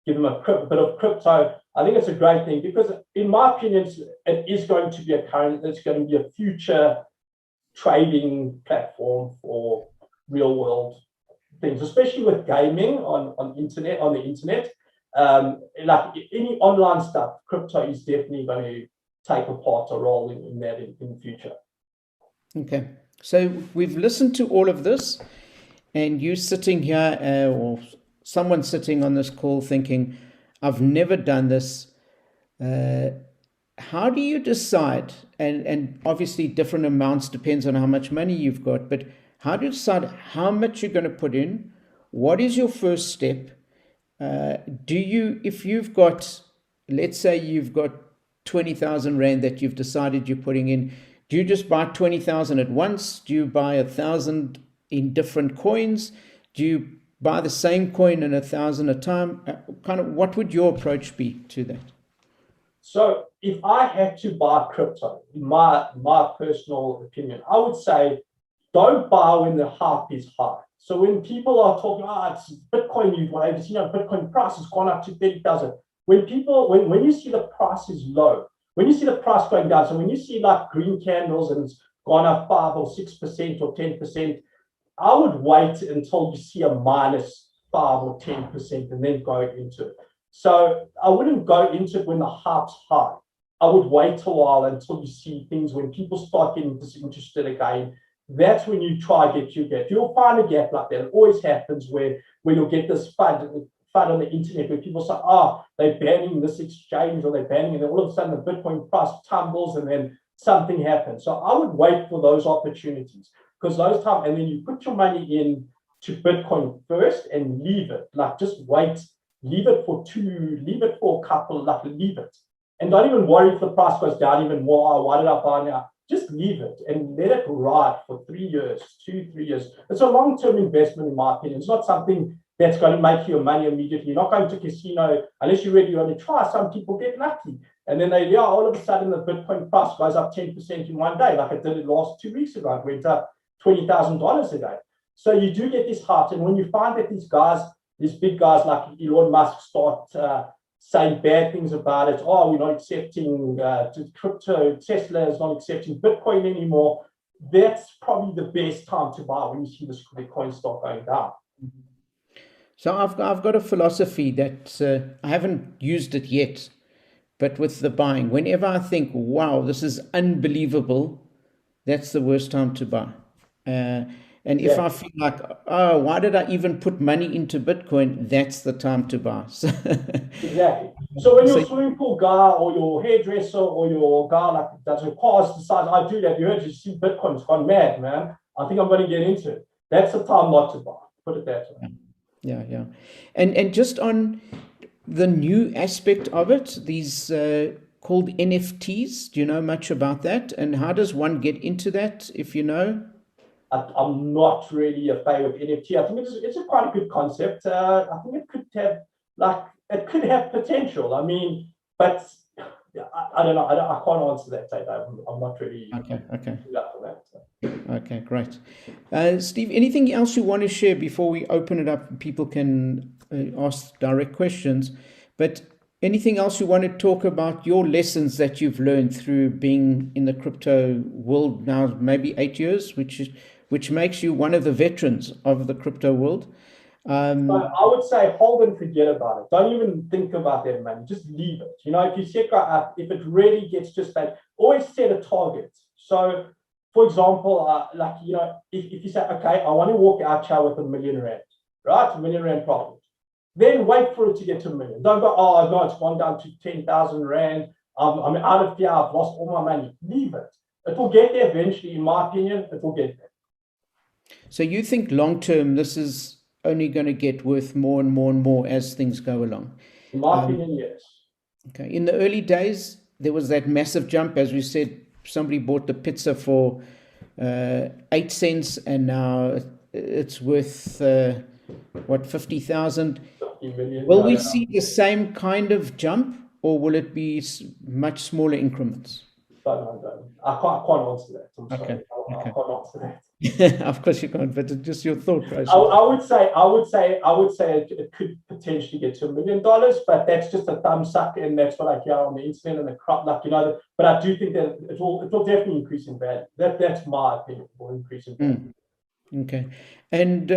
give them a bit of crypto. I think it's a great thing because, in my opinion, it is going to be it's going to be a future trading platform for real world things, especially with gaming on the internet. Like any online stuff, crypto is definitely going to take a part or role in that in the future. Okay, so we've listened to all of this, and you sitting here, or someone sitting on this call thinking, I've never done this. How do you decide? And obviously different amounts depends on how much money you've got, but how do you decide how much you're going to put in? What is your first step? If you've got, let's say you've got 20,000 Rand that you've decided you're putting in, do you just buy 20,000 at once? Do you buy 1,000 in different coins? Do you buy the same coin and 1,000 at a time? Kind of, what would your approach be to that? So if I had to buy crypto, in my personal opinion, I would say don't buy when the hype is high. So when people are talking, it's Bitcoin, Bitcoin price has gone up to 30,000. When you see the price is low, when you see the price going down, so when you see like green candles and it's gone up 5 or 6% or 10%, I would wait until you see a minus 5 or 10% and then go into it. So I wouldn't go into it when the hype's high. I would wait a while until you see things when people start getting disinterested again. That's when you try to get your gap. You'll find a gap like that. It always happens where you'll get this FUD on the internet where people say, they're banning this exchange or they're banning it. And all of a sudden the Bitcoin price tumbles and then something happens. So I would wait for those opportunities because those times, and then you put your money in to Bitcoin first and leave it. Like just wait, leave it for a couple, leave it. And don't even worry if the price goes down even more. Why did I buy now? Just leave it and let it ride for 3 years, 2-3 years. It's a long-term investment, in my opinion. It's not something that's going to make you money immediately. You're not going to casino unless you really want to try. Some people get lucky. And then all of a sudden the Bitcoin price goes up 10% in one day, like it did it last 2 weeks ago. It went up $20,000 a day. So you do get this hype. And when you find that these big guys like Elon Musk start saying bad things about it. We're not accepting crypto. Tesla is not accepting Bitcoin anymore. That's probably the best time to buy when you see the coin start going down. So I've got a philosophy that I haven't used it yet, but with the buying, whenever I think, wow, this is unbelievable, that's the worst time to buy. And if I feel like, why did I even put money into Bitcoin? That's the time to buy. Exactly. So when your swimming pool guy or your hairdresser or your guy like does a course decides, I do that, you see Bitcoin's gone mad, man. I think I'm going to get into it. That's the time not to buy. Put it that way. Yeah. And just on the new aspect of it, these called NFTs, do you know much about that? And how does one get into that, if you know? I'm not really a fan of NFT. I think it's a quite a good concept. I think it could have potential. I mean, but I don't know. I can't answer that, Tate. I'm not really Okay. up for that. So. Okay, great. Steve, anything else you want to share before we open it up? People can ask direct questions, but anything else you want to talk about your lessons that you've learned through being in the crypto world now, maybe 8 years, which makes you one of the veterans of the crypto world? But I would say hold and forget about it. Don't even think about that money. Just leave it. If you set up, if it really gets just that, always set a target. So, for example, if you say, okay, I want to walk out here with R1 million, right? R1 million profit. Then wait for it to get to 1 million. Don't go, oh no, it's gone down to 10,000 Rand. I'm out of here. I've lost all my money. Leave it. It will get there eventually. In my opinion, it will get there. So you think long term, this is only going to get worth more and more and more as things go along? In my opinion, yes. Okay. In the early days, there was that massive jump. As we said, somebody bought the pizza for 8 cents, and now it's worth 50,000. 50 million. Will we see the same kind of jump, or will it be much smaller increments? I can't answer that. I'm sorry. Okay. I can't answer that. Of course you can't, but it's just your thought process. I would say it could potentially get to $1 million, but that's just a thumbs up, and that's what I hear on the internet and the crop, But I do think that it will definitely increase in value. That's my opinion. It will increase in value. Okay. And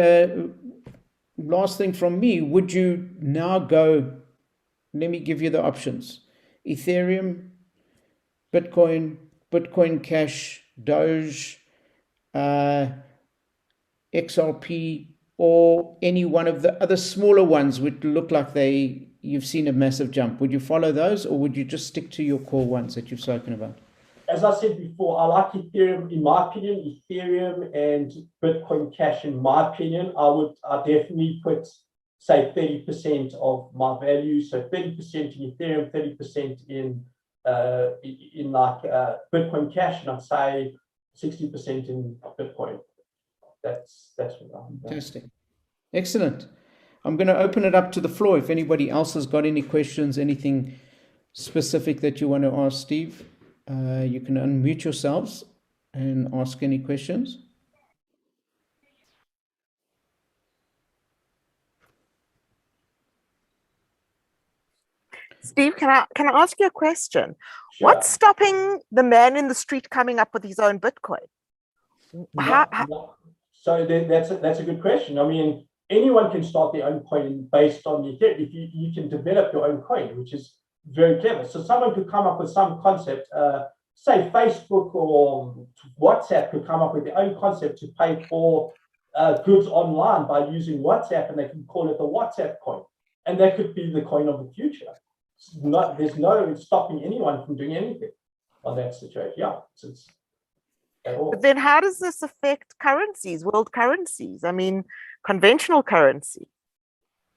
last thing from me, would you now go? Let me give you the options: Ethereum, Bitcoin Cash, Doge, XRP, or any one of the other smaller ones which look like you've seen a massive jump. Would you follow those, or would you just stick to your core ones that you've spoken about? As I said before, I like Ethereum. In my opinion, Ethereum and Bitcoin Cash. In my opinion, I definitely put, say, 30% of my value. So 30% in Ethereum, 30% in Bitcoin Cash, and I'd say 60% in Bitcoin. That's what I'm doing. Fantastic. Excellent. I'm going to open it up to the floor. If anybody else has got any questions, anything specific that you want to ask Steve, you can unmute yourselves and ask any questions. Steve, can I ask you a question? Sure. What's stopping the man in the street coming up with his own Bitcoin? So that's a good question. I mean, anyone can start their own coin based on the Ethereum. If you can develop your own coin, which is very clever. So someone could come up with some concept, say Facebook or WhatsApp could come up with their own concept to pay for goods online by using WhatsApp, and they can call it the WhatsApp coin. And that could be the coin of the future. There's no stopping anyone from doing anything on that situation. Yeah, it's at all. But then how does this affect currencies, world currencies? I mean, conventional currency.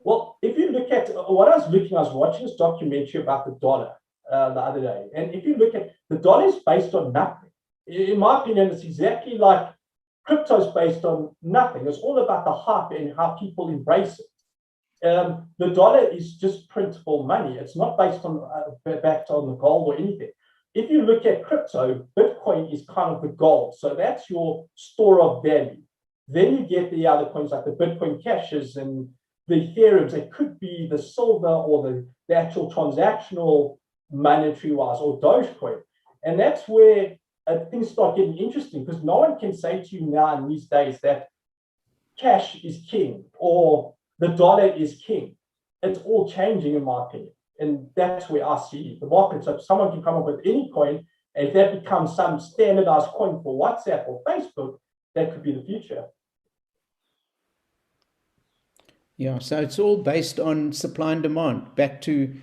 Well, if you look at what I was watching this documentary about the dollar the other day. And if you look at the dollar is based on nothing. In my opinion, it's exactly like crypto is based on nothing. It's all about the hype and how people embrace it. The dollar is just printable money. It's not based on backed on the gold or anything. If you look at crypto, Bitcoin is kind of the gold. So that's your store of value. Then you get the other coins like the Bitcoin Cashes and the Ethereums. It could be the silver or the actual transactional monetary wise or Dogecoin. And that's where things start getting interesting, because no one can say to you now in these days that cash is king or the dollar is king. It's all changing, in my opinion. And that's where I see the market. So if someone can come up with any coin, and if that becomes some standardized coin for WhatsApp or Facebook, that could be the future. Yeah, so it's all based on supply and demand, back to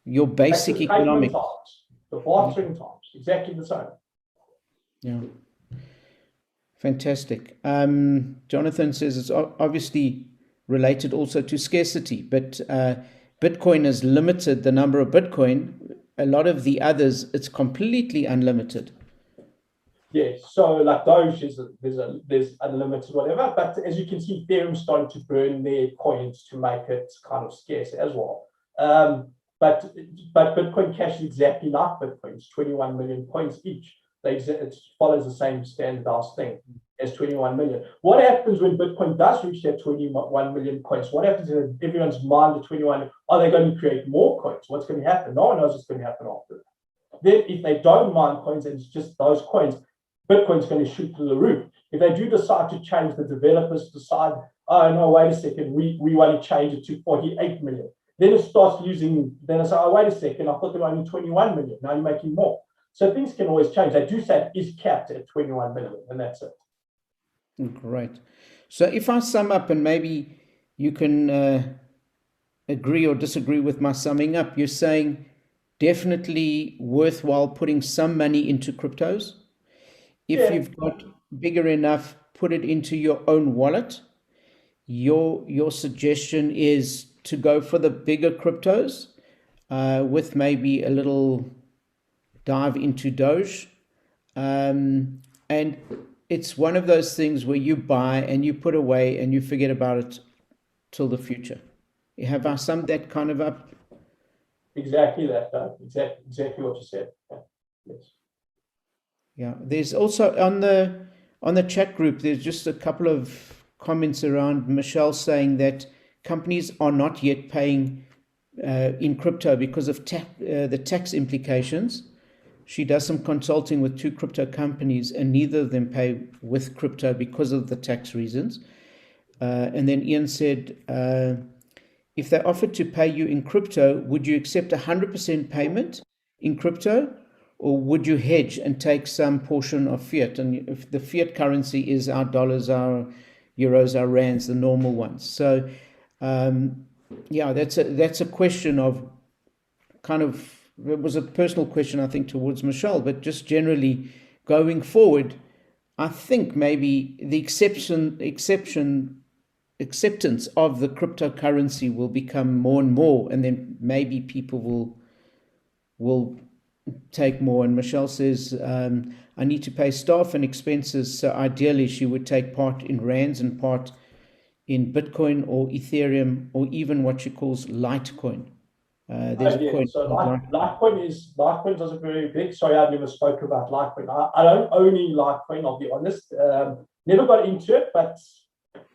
your basic economics. The bartering times, exactly the same. Yeah. Fantastic. Jonathan says it's obviously related also to scarcity, but Bitcoin has limited the number of Bitcoin. A lot of the others, it's completely unlimited. Yeah, so like Doge there's unlimited whatever, but as you can see, Ethereum's starting to burn their coins to make it kind of scarce as well. But Bitcoin Cash is exactly like Bitcoin. It's 21 million coins each. It follows the same standardized thing as 21 million. What happens when Bitcoin does reach that 21 million coins? What happens in everyone's mind, the 21? Are they going to create more coins? What's going to happen? No one knows what's going to happen after that. Then if they don't mine coins and it's just those coins, Bitcoin's going to shoot through the roof. If they do decide to change, the developers decide, oh no, wait a second, we want to change it to 48 million. Then it starts losing, then it's like, oh, wait a second, I thought they were only 21 million. Now you're making more. So things can always change. They do say it is capped at 21 million, and that's it. Great. So if I sum up, and maybe you can agree or disagree with my summing up, you're saying definitely worthwhile putting some money into cryptos. If you've got bigger enough, put it into your own wallet. Your suggestion is to go for the bigger cryptos with maybe a little dive into Doge. And it's one of those things where you buy and you put away and you forget about it till the future. Have I summed that kind of up? Exactly that, exactly what you said. Yes. Yeah, there's also on the chat group, there's just a couple of comments around Michelle saying that companies are not yet paying in crypto because of the tax implications. She does some consulting with 2 crypto companies and neither of them pay with crypto because of the tax reasons. And then Ian said, if they offered to pay you in crypto, would you accept 100% payment in crypto? Or would you hedge and take some portion of fiat? And if the fiat currency is our dollars, our euros, our rands, the normal ones. So, that's a question of kind of, it was a personal question, I think, towards Michelle, but just generally going forward, I think maybe the acceptance of the cryptocurrency will become more and more, and then maybe people will take more. And Michelle says, I need to pay staff and expenses, so ideally she would take part in rands and part in Bitcoin or Ethereum or even what she calls Litecoin. There's a coin. So Litecoin is a very big. Sorry, I never spoke about Litecoin. I don't own any Litecoin, I'll be honest. Never got into it, but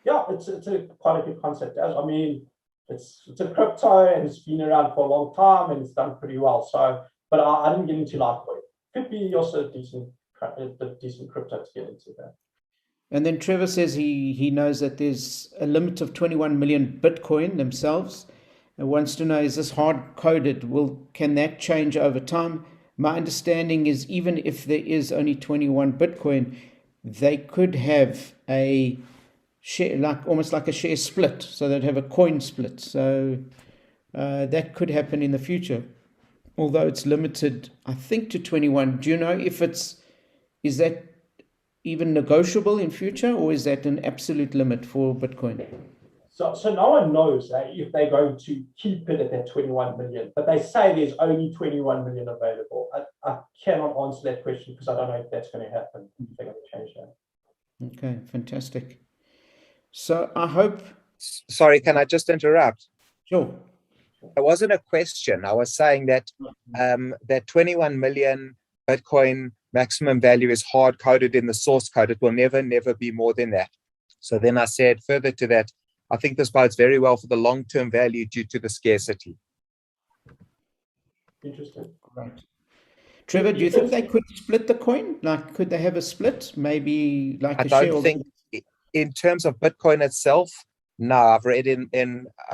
yeah, it's a quite a good concept. I mean, it's a crypto and it's been around for a long time and it's done pretty well. So, but I didn't get into Litecoin. Could be also a decent crypto to get into that. And then Trevor says he knows that there's a limit of 21 million Bitcoin themselves. And wants to know, is this hard coded? Can that change over time? My understanding is even if there is only 21 Bitcoin, they could have a share, almost like a share split. So they'd have a coin split. So that could happen in the future. Although it's limited, I think, to 21. Do you know if is that even negotiable in future, or is that an absolute limit for Bitcoin? So no one knows if they're going to keep it at that 21 million, but they say there's only 21 million available. I cannot answer that question because I don't know if that's going to happen. If they're going to change that. Okay, fantastic. So I hope... Sorry, can I just interrupt? Sure. It wasn't a question. I was saying that that 21 million Bitcoin maximum value is hard-coded in the source code. It will never be more than that. So then I said further to that, I think this bodes very well for the long-term value due to the scarcity. Interesting. Right. Trevor, do you think they could split the coin? Like, could they have a split? Maybe like I don't think, in terms of Bitcoin itself, no. I've read I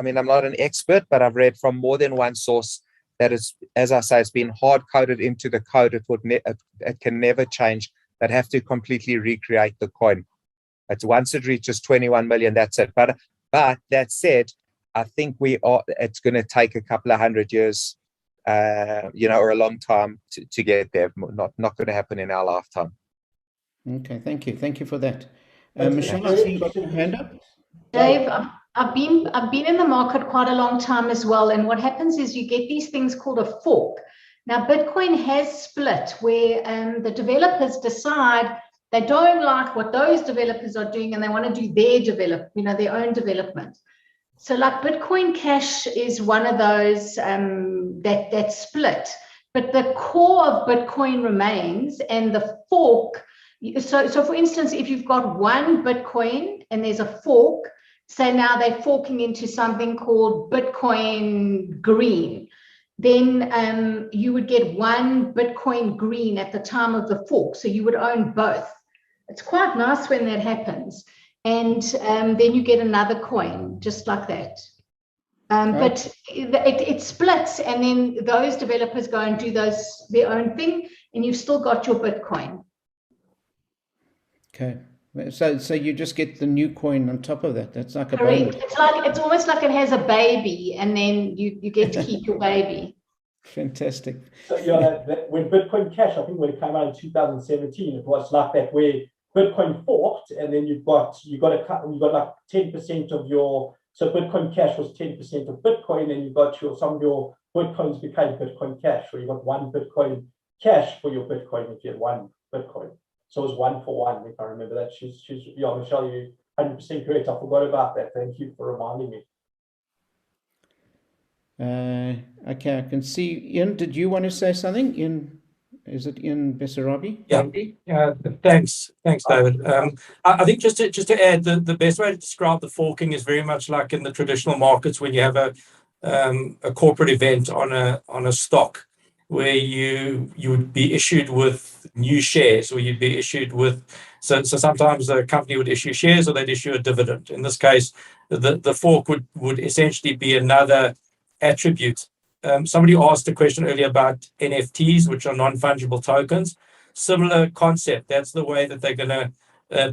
mean, I'm not an expert, but I've read from more than one source that is, as I say, it's been hard-coded into the code. It can never change. They'd have to completely recreate the coin. It's once it reaches 21 million, that's it. But that said, I think it's going to take a couple of 100 years, or a long time to get there. Not going to happen in our lifetime. Okay, thank you. Thank you for that. Michelle, I see you got your hand up. Dave, I've been in the market quite a long time as well. And what happens is you get these things called a fork. Now, Bitcoin has split where the developers decide they don't like what those developers are doing and they want to do their own development. So like Bitcoin Cash is one of those that split, but the core of Bitcoin remains, and the fork. So for instance, if you've got one Bitcoin and there's a fork, say now they're forking into something called Bitcoin Green, then you would get one Bitcoin Green at the time of the fork. So you would own both. It's quite nice when that happens. And then you get another coin, just like that. But it splits, and then those developers go and do their own thing, and you've still got your Bitcoin. Okay. So you just get the new coin on top of that. That's like a Correct. bonus. It's almost like it has a baby, and then you get to keep your baby. Fantastic. So when Bitcoin Cash, I think when it came out in 2017, it was like that where Bitcoin forked, and then you got like 10% of your. So Bitcoin Cash was 10% of Bitcoin, and you got some of your Bitcoins became Bitcoin Cash, where you got one Bitcoin Cash for your Bitcoin if you had one Bitcoin. So it was 1-for-1, if I remember that. Michelle, you're 100% correct. I forgot about that. Thank you for reminding me. Okay, I can see. Ian, did you want to say something? Ian, is it Ian Bessarabi? Yeah. Thanks, David. I think just to add, the best way to describe the forking is very much like in the traditional markets when you have a corporate event on a stock, where you would be issued with new shares, or you'd be issued with. So sometimes the company would issue shares, or they'd issue a dividend. In this case, the fork would essentially be another attribute. Somebody asked a question earlier about NFTs, which are non-fungible tokens. Similar concept. That's the way that they're going to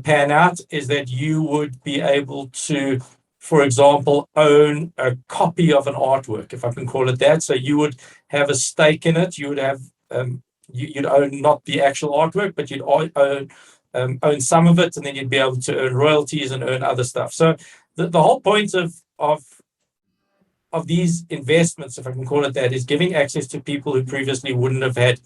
pan out, is that you would be able to, for example, own a copy of an artwork, if I can call it that. So you would have a stake in it. You would have you'd own not the actual artwork, but you'd own some of it, and then you'd be able to earn royalties and earn other stuff. So the whole point of these investments, if I can call it that, is giving access to people who previously wouldn't have had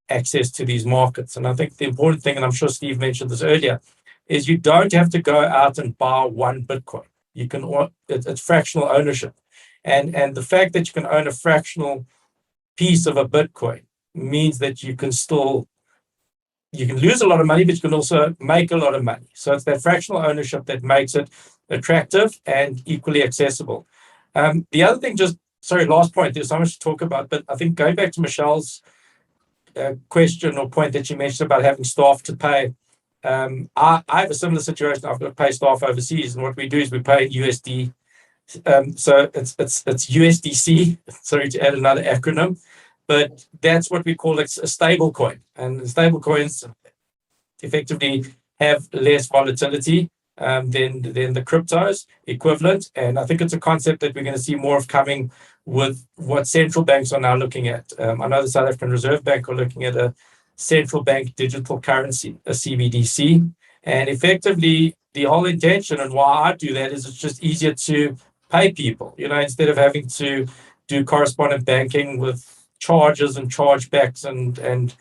access to these markets. And I think the important thing, and I'm sure Steve mentioned this earlier, is you don't have to go out and buy one Bitcoin. You can, it's fractional ownership. And the fact that you can own a fractional piece of a Bitcoin means that you can lose a lot of money, but you can also make a lot of money. So it's that fractional ownership that makes it attractive and equally accessible. The other thing, last point, there's so much to talk about, but I think going back to Michelle's question or point that she mentioned about having staff to pay, I have a similar situation. I've got to pay staff overseas, and what we do is we pay USD. So it's USDC, sorry to add another acronym, but that's what we call a stable coin. And stable coins effectively have less volatility than the cryptos equivalent. And I think it's a concept that we're going to see more of coming with what central banks are now looking at. I know the South African Reserve Bank are looking at a central bank digital currency, a CBDC. And effectively, the whole intention and why I do that is it's just easier to pay people, instead of having to do correspondent banking with charges and chargebacks and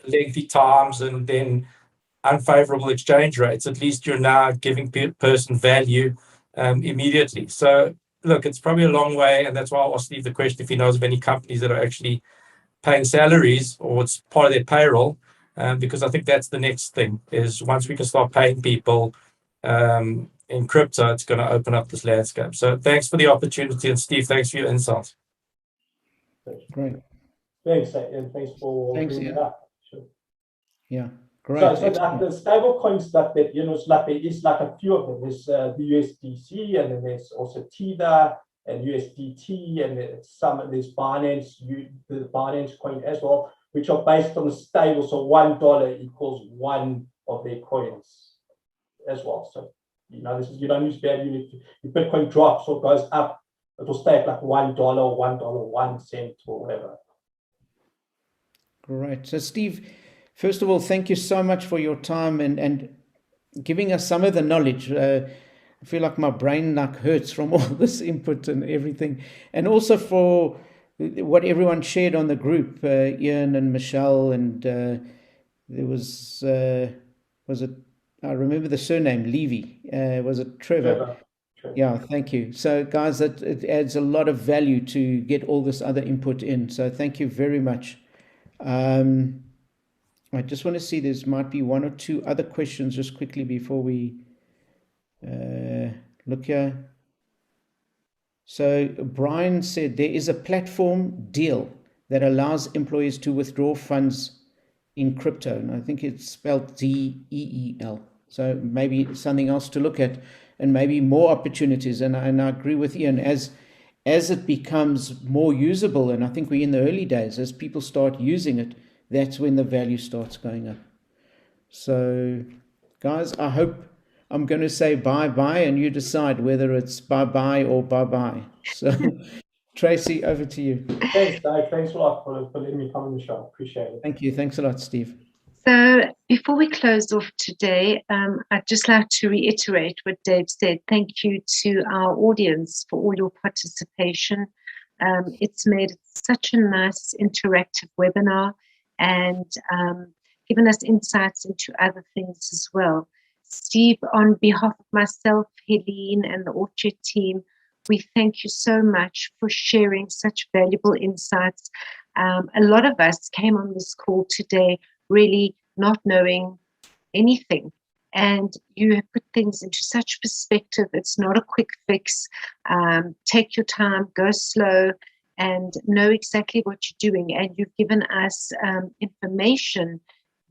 lengthy times and then unfavorable exchange rates. At least you're now giving person value immediately. So look, it's probably a long way, and that's why I asked Steve the question if he knows of any companies that are actually paying salaries or it's part of their payroll, because I think that's the next thing, is once we can start paying people in crypto, it's going to open up this landscape. So thanks for the opportunity, and Steve, thanks for your insights. Great. Thanks, and thanks for bringing it up. Sure. Yeah. Great. So the stable coins that it's like there is like a few of them. There's the USDC, and then there's also Tether and USDT, and there's Binance, the Binance coin as well, which are based on the stable. So $1 equals one of their coins as well. So this is, you don't use value. If Bitcoin drops or goes up, it will stay at like $1 or $1.01 or whatever. Great. So Steve, first of all, thank you so much for your time and giving us some of the knowledge. I feel like my brain hurts from all this input and everything. And also for what everyone shared on the group, Ian and Michelle, and there was it? I remember the surname Levy. Was it Trevor? Trevor. Yeah, thank you. So, guys, that it adds a lot of value to get all this other input in. So, thank you very much. I just want to see, there's might be one or two other questions just quickly before we look here. So Brian said there is a platform deal that allows employees to withdraw funds in crypto, and I think it's spelled DEEL. So maybe something else to look at, and maybe more opportunities. And I agree with Ian, as it becomes more usable, and I think we're in the early days, as people start using it, that's when the value starts going up. So, guys, I hope I'm going to say bye-bye, and you decide whether it's bye-bye or bye-bye. So, Tracy, over to you. Thanks, Dave. Thanks a lot for letting me come on the show. Appreciate it. Thank you. Thanks a lot, Steve. So before we close off today, I'd just like to reiterate what Dave said. Thank you to our audience for all your participation. It's made such a nice interactive webinar, and given us insights into other things as well. Steve, on behalf of myself, Helene, and the Orchard team, we thank you so much for sharing such valuable insights. A lot of us came on this call today really not knowing anything, and you have put things into such perspective. It's not a quick fix. Take your time, go slow, and know exactly what you're doing. And you've given us information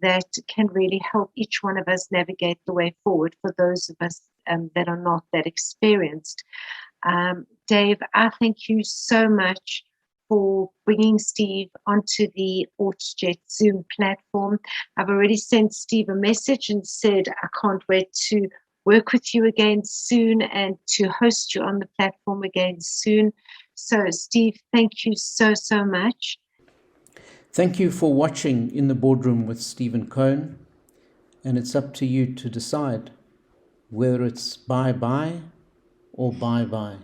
that can really help each one of us navigate the way forward for those of us that are not that experienced. Dave, I thank you so much for bringing Steve onto the AutoJet Zoom platform. I've already sent Steve a message and said I can't wait to work with you again soon and to host you on the platform again soon. So, Steve, thank you so much. Thank you for watching In the Boardroom with Stephen Cohen, and it's up to you to decide whether it's bye-bye or bye-bye.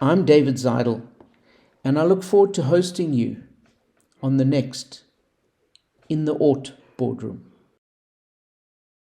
I'm David Zidel, and I look forward to hosting you on the next In the Boardroom.